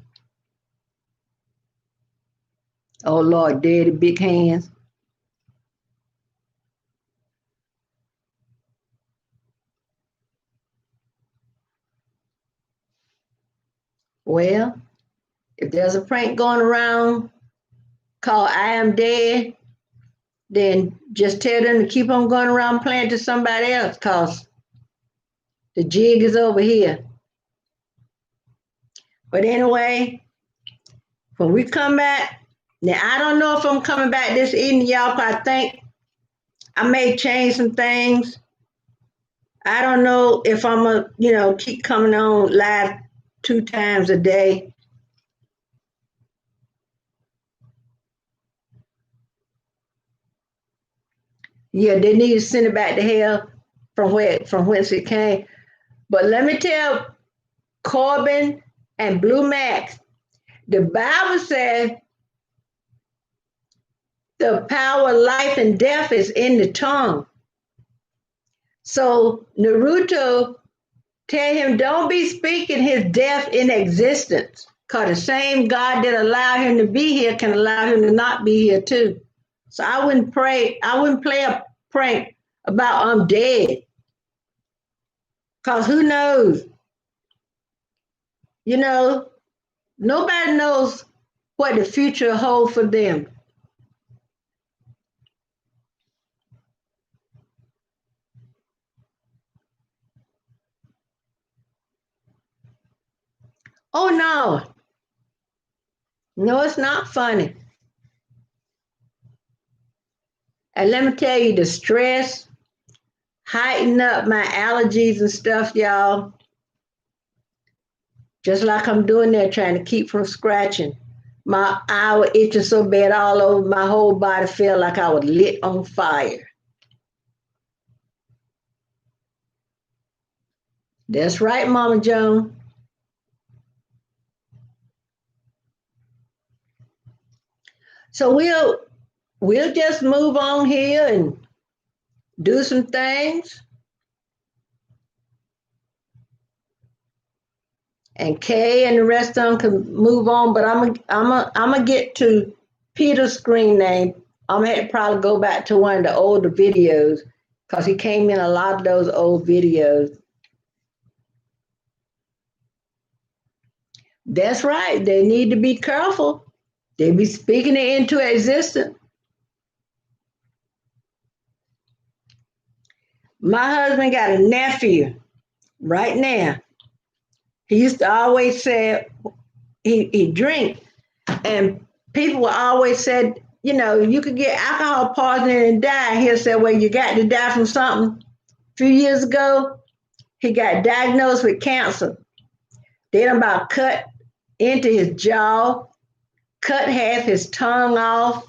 Oh Lord, Daddy, big hands. Well, if there's a prank going around called I Am Dead, then just tell them to keep on going around playing to somebody else because the jig is over here. But anyway, when we come back, now I don't know if I'm coming back this evening, y'all, but I think I may change some things. I don't know if I'm gonna, keep coming on live 2 times a day. Yeah, they need to send it back to hell from whence it came. But let me tell Corbin and Blue Max, the Bible says the power of life and death is in the tongue. So Naruto tell him don't be speaking his death in existence. Cause the same God that allowed him to be here can allow him to not be here too. So I wouldn't play a prank about I'm dead. Cause who knows? You know, nobody knows what the future holds for them. Oh no, no, it's not funny. And let me tell you, the stress heighten up my allergies and stuff, y'all. Just like I'm doing there, trying to keep from scratching. My eye was itching so bad all over my whole body felt like I was lit on fire. That's right, Mama Joan. So we'll just move on here and do some things. And Kay and the rest of them can move on. But I'm gonna get to Peter's screen name. I'm gonna have to probably go back to one of the older videos because he came in a lot of those old videos. That's right. They need to be careful. They be speaking it into existence. My husband got a nephew right now. He used to always say he drink, and people would always said, you know, you could get alcohol poisoning and die. He'll say, well, you got to die from something. A few years ago, he got diagnosed with cancer. They done about cut into his jaw, cut half his tongue off,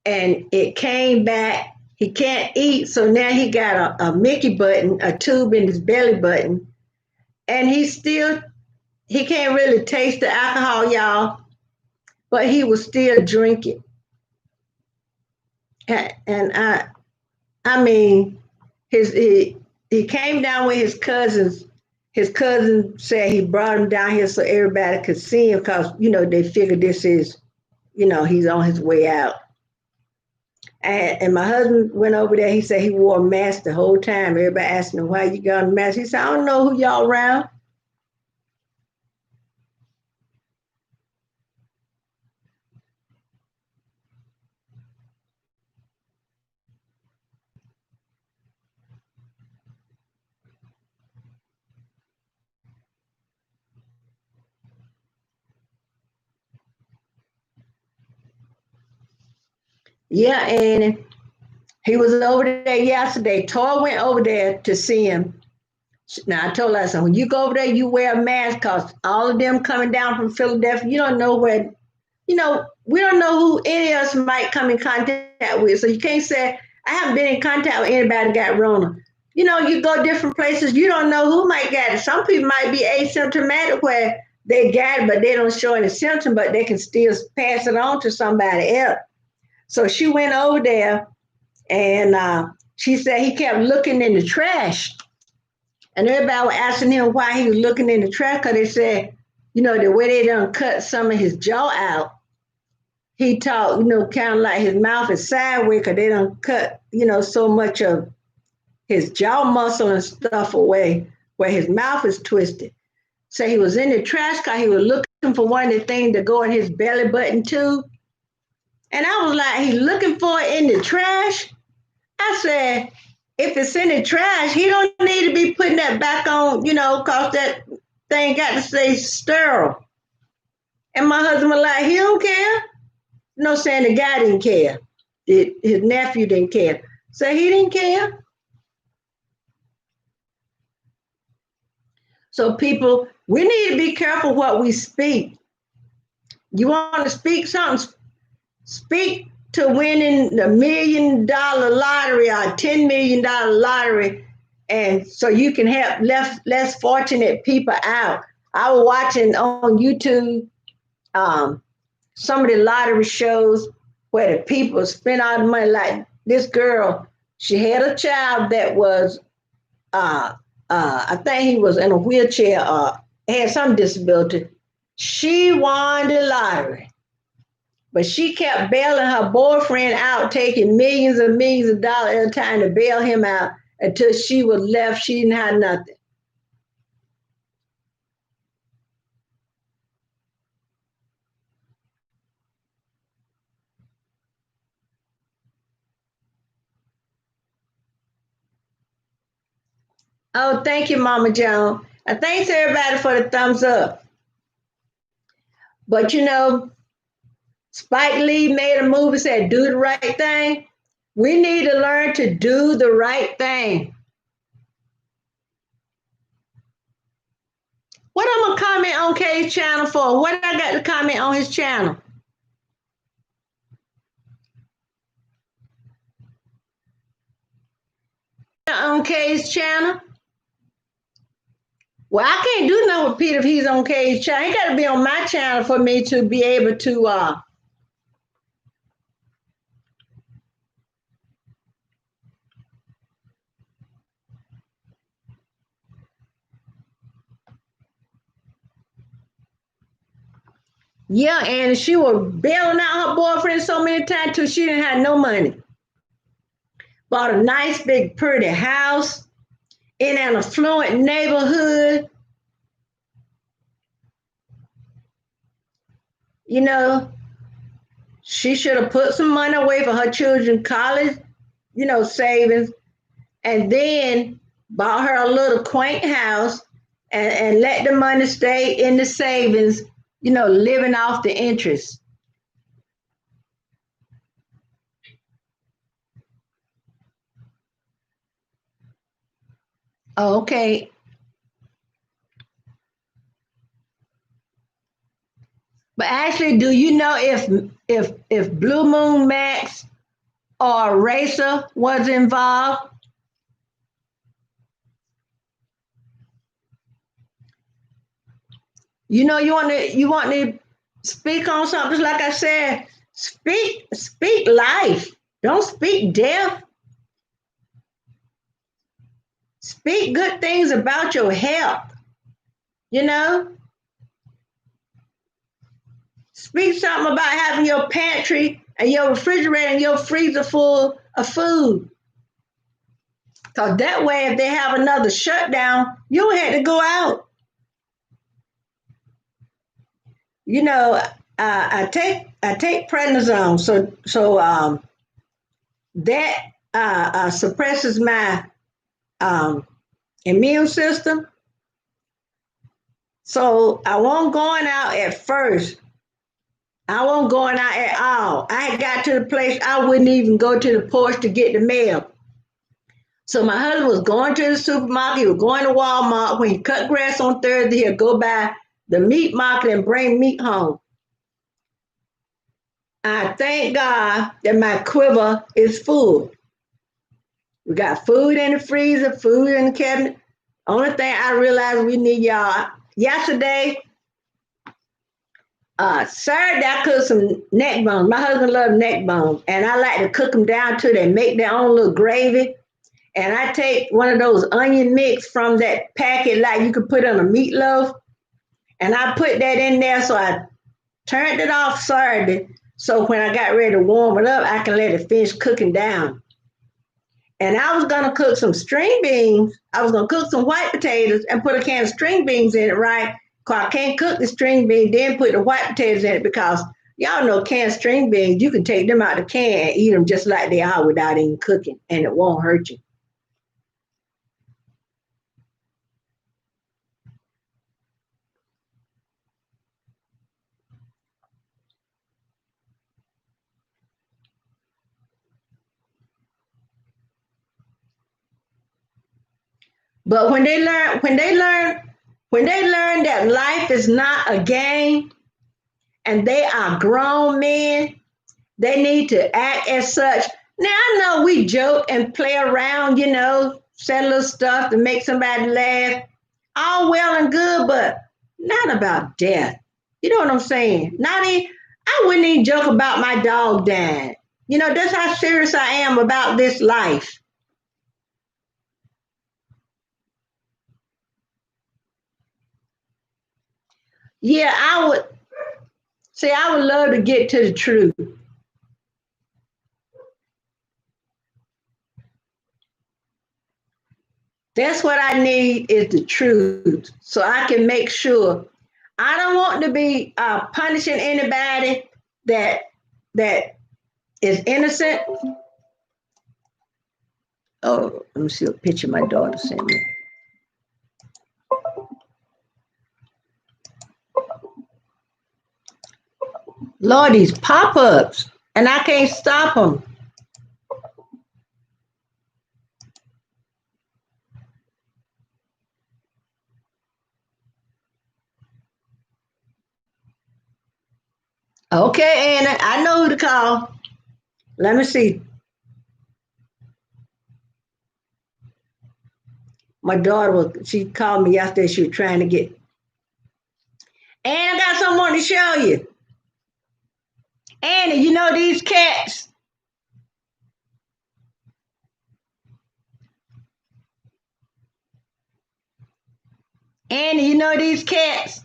and it came back. He can't eat, so now he got a Mickey button, a tube in his belly button, and he can't really taste the alcohol, y'all, but he was still drinking. And I mean, his he came down with his cousins. His cousin said he brought him down here so everybody could see him because they figured this is, he's on his way out. And my husband went over there. He said he wore a mask the whole time. Everybody asking him why you got a mask. He said, I don't know who y'all around. Yeah, and he was over there yesterday. Tor went over there to see him. Now I told her, I said, when you go over there, you wear a mask because all of them coming down from Philadelphia, you don't know where, we don't know who any of us might come in contact with. So you can't say, I haven't been in contact with anybody that got Rona. You go different places, you don't know who might get it. Some people might be asymptomatic where they got it, but they don't show any symptom, but they can still pass it on to somebody else. So she went over there and she said he kept looking in the trash. And everybody was asking him why he was looking in the trash because they said, the way they done cut some of his jaw out, he talked, kind of like his mouth is sideways because they done cut, so much of his jaw muscle and stuff away where his mouth is twisted. So he was in the trash because he was looking for one of the things to go in his belly button too. And I was like, he's looking for it in the trash? I said, if it's in the trash, he don't need to be putting that back on, because that thing got to stay sterile. And my husband was like, he don't care. No, saying the guy didn't care. His nephew didn't care. So he didn't care. So people, we need to be careful what we speak. You want to speak something, speak to winning the $1 million lottery or $10 million lottery, and so you can help less fortunate people out. I was watching on YouTube some of the lottery shows where the people spend all the money. Like this girl, she had a child that was, I think he was in a wheelchair or had some disability. She won the lottery. But she kept bailing her boyfriend out, taking millions and millions of dollars at a time to bail him out until she was left. She didn't have nothing. Oh, thank you, Mama Joan. And thanks everybody for the thumbs up. But Spike Lee made a movie said, do the right thing. We need to learn to do the right thing. What I'm gonna comment on Kay's channel for? What I got to comment on his channel? On Kay's channel? Well, I can't do nothing with Peter if he's on Kay's channel. He got to be on my channel for me to be able to. Yeah, and she was bailing out her boyfriend so many times till she didn't have no money. Bought a nice big pretty house in an affluent neighborhood. You know, she should have put some money away for her children's college, savings, and then bought her a little quaint house and let the money stay in the savings, living off the interest. Okay. But actually, do you know if Blue Moon Max or Racer was involved? You want to speak on something, like I said, speak life. Don't speak death. Speak good things about your health, you know? Speak something about having your pantry and your refrigerator and your freezer full of food. Because that way, if they have another shutdown, you don't have to go out. I take prednisone, so that suppresses my um, immune system. So I won't going out at first. I won't going out at all. I had got to the place I wouldn't even go to the porch to get the mail. So my husband was going to the supermarket, he was going to Walmart. When he cut grass on Thursday, he'll go by the meat market and bring meat home. I thank God that my quiver is full. We got food in the freezer, food in the cabinet. Only thing I realized we need, y'all. Yesterday, Saturday I cooked some neck bones. My husband loves neck bones, and I like to cook them down to they make their own little gravy. And I take one of those onion mix from that packet, like you could put on a meatloaf, and I put that in there. So I turned it off Saturday. So when I got ready to warm it up, I can let it finish cooking down. And I was gonna cook some string beans. I was gonna cook some white potatoes and put a can of string beans in it, right? Cause I can't cook the string beans, then put the white potatoes in it because y'all know canned string beans, you can take them out of the can and eat them just like they are without even cooking, and it won't hurt you. But when they learn that life is not a game and they are grown men, they need to act as such. Now I know we joke and play around, say little stuff to make somebody laugh. All well and good, but not about death. You know what I'm saying? Not even, I wouldn't even joke about my dog dying. That's how serious I am about this life. Yeah, I would love to get to the truth. That's what I need is the truth, so I can make sure. I don't want to be punishing anybody that that is innocent. Oh, let me see a picture my daughter sent me. Lord, these pop-ups, and I can't stop them. Okay, Anna, I know who to call. Let me see. My daughter she called me yesterday. She was trying to get. And I got someone to show you. Annie, you know these cats. Annie, you know these cats.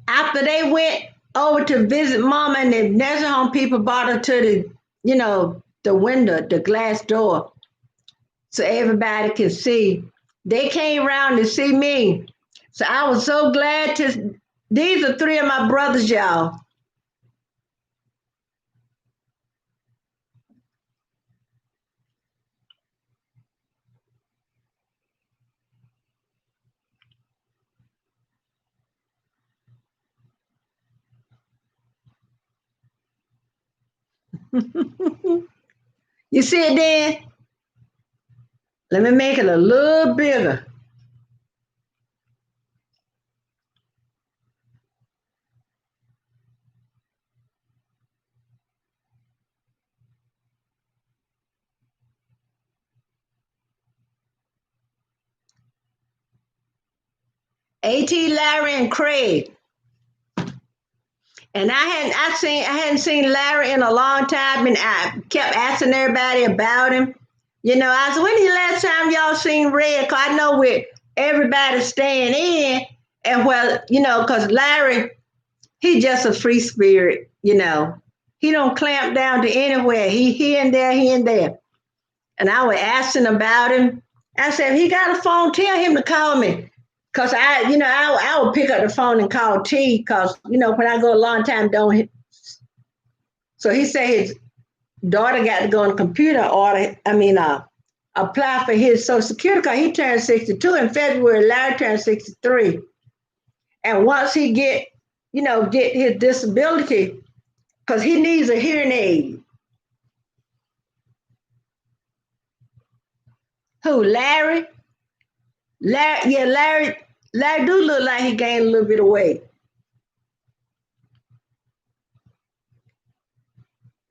After they went over to visit mama and the nursing home people brought her to the window, the glass door, so everybody could see. They came around to see me. So I was so glad to. These are three of my brothers, y'all. You see it then? Let me make it a little bigger. A.T. Larry and Craig. And I hadn't seen Larry in a long time, and I kept asking everybody about him. I said, when the last time y'all seen Red? 'Cause I know with everybody staying in, and well, cause Larry, he just a free spirit. He don't clamp down to anywhere. He here and there, here and there. And I was asking about him. I said, if he got a phone, tell him to call me. Cause I would pick up the phone and call T. Cause when I go a long time, don't. So he said his daughter got to go on the computer order. Apply for his Social Security card. He turned 62 in February. Larry turned 63, and once he get his disability, cause he needs a hearing aid. Who, Larry? Larry, yeah, Larry do look like he gained a little bit of weight.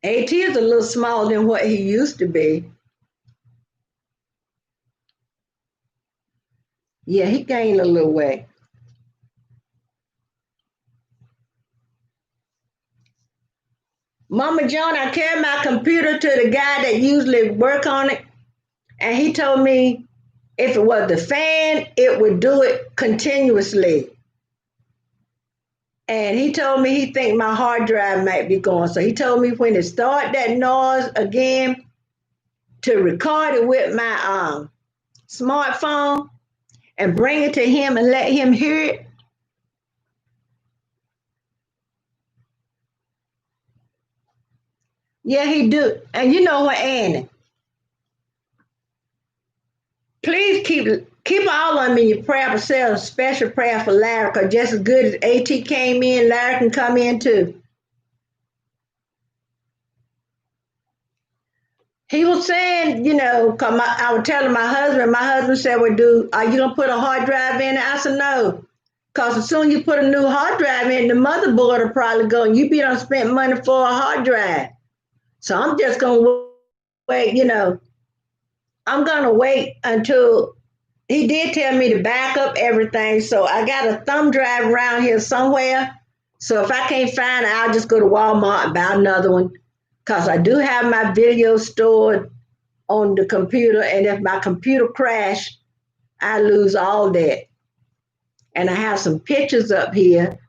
At is a little smaller than what he used to be. Yeah, he gained a little weight. Mama John, I carried my computer to the guy that usually work on it, and he told me if it was the fan, it would do it continuously. And he told me he think my hard drive might be going. So he told me when it start that noise again to record it with my smartphone and bring it to him and let him hear it. Yeah, he do. And you know what, Annie? Please keep all of them in your prayer for self, special prayer for Larry, because just as good as AT came in, Larry can come in too. He was saying, cause I was telling my husband said, well, dude, are you gonna put a hard drive in it? I said, no. Cause as soon as you put a new hard drive in, the motherboard will probably go and you be done spent money for a hard drive. So I'm just gonna wait. I'm gonna wait until he did tell me to back up everything. So I got a thumb drive around here somewhere. So if I can't find it, I'll just go to Walmart and buy another one. Cause I do have my video stored on the computer, and if my computer crash, I lose all that. And I have some pictures up here.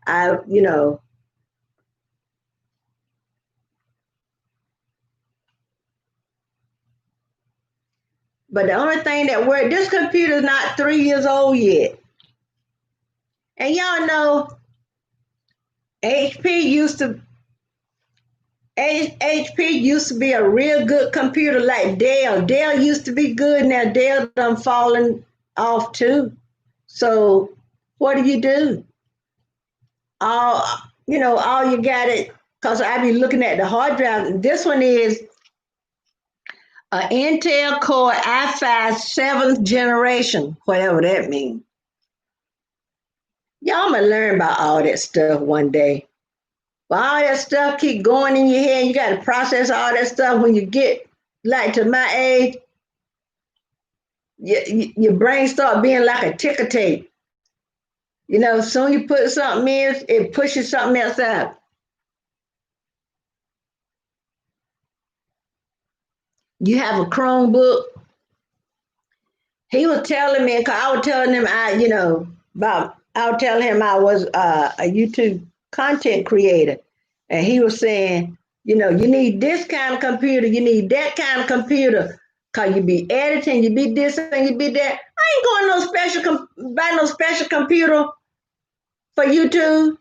But the only thing that worked, this computer is not 3 years old yet. And y'all know HP used to HP used to be a real good computer like Dell. Dell used to be good. Now Dell done fallen off too. So what do you do? All all you got it because I be looking at the hard drive. This one is an Intel Core i5 seventh generation, whatever that means. Y'all gonna learn about all that stuff one day. But all that stuff keep going in your head. You got to process all that stuff when you get like to my age. Your brain start being like a ticker tape. Soon you put something in, it pushes something else out. You have a Chromebook. He was telling me, cause I was telling him I was telling him I was a YouTube content creator, and he was saying, you need this kind of computer, you need that kind of computer, cause you be editing, you be this and you be that. I ain't going no buy no special computer for YouTube.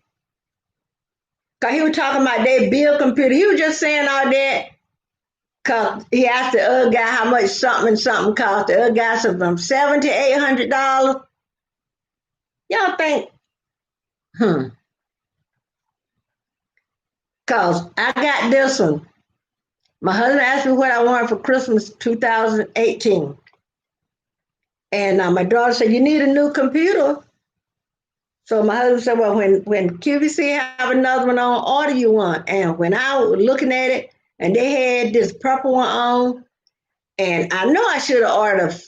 Cause he was talking about their bill computer. He was just saying all that. Cause he asked the other guy how much something and something cost. The other guy said from $700 to $800. Y'all think, hmm, cause I got this one. My husband asked me what I wanted for Christmas 2018. And my daughter said, "You need a new computer." So my husband said, "Well, when QVC have another one on, order you one." And when I was looking at it, and they had this purple one on, and I know I should have ordered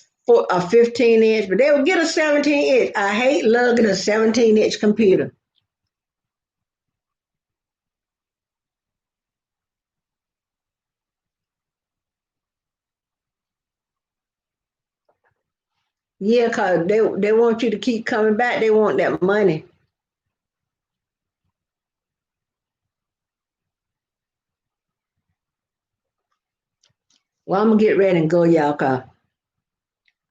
a 15 inch, but they would get a 17 inch. I hate lugging a 17-inch computer. Yeah, cause they want you to keep coming back. They want that money. Well, I'm gonna get ready and go, y'all, cause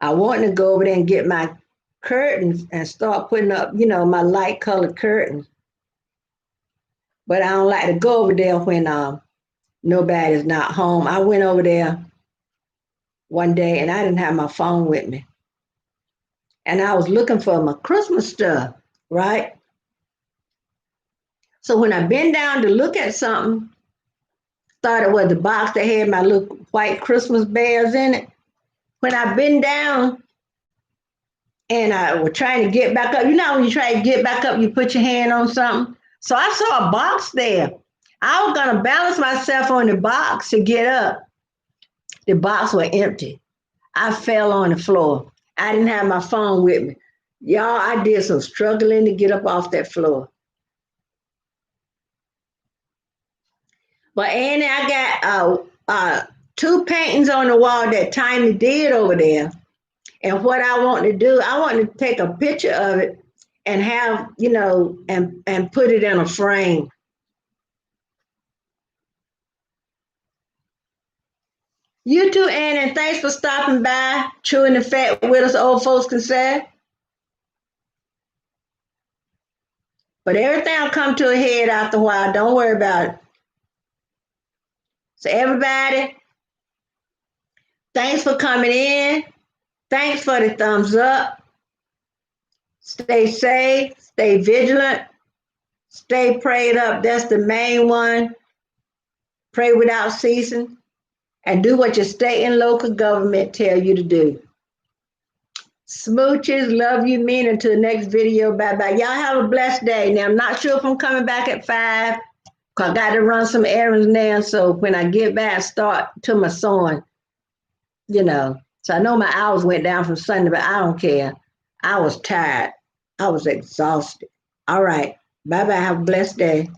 I want to go over there and get my curtains and start putting up, my light colored curtains. But I don't like to go over there when nobody's not home. I went over there one day and I didn't have my phone with me, and I was looking for my Christmas stuff, right? So when I bent down to look at something, thought it was the box that had my little white Christmas bears in it. When I bent down and I was trying to get back up, when you try to get back up, you put your hand on something. So I saw a box there. I was gonna balance myself on the box to get up. The box was empty. I fell on the floor. I didn't have my phone with me. Y'all, I did some struggling to get up off that floor. But Annie, I got two paintings on the wall that Tiny did over there. And what I want to do, I want to take a picture of it and have, and put it in a frame. You too, Annie, and thanks for stopping by, chewing the fat with us, old folks can say. But everything will come to a head after a while. Don't worry about it. So, everybody, thanks for coming in. Thanks for the thumbs up. Stay safe, stay vigilant, stay prayed up. That's the main one. Pray without ceasing and do what your state and local government tell you to do. Smooches, love you, mean. Until the next video. Bye bye. Y'all have a blessed day. Now, I'm not sure if I'm coming back at 5 because I got to run some errands now. So when I get back, start to my sewing, you know. So I know my hours went down from Sunday, but I don't care. I was tired. I was exhausted. All right. Bye bye. Have a blessed day.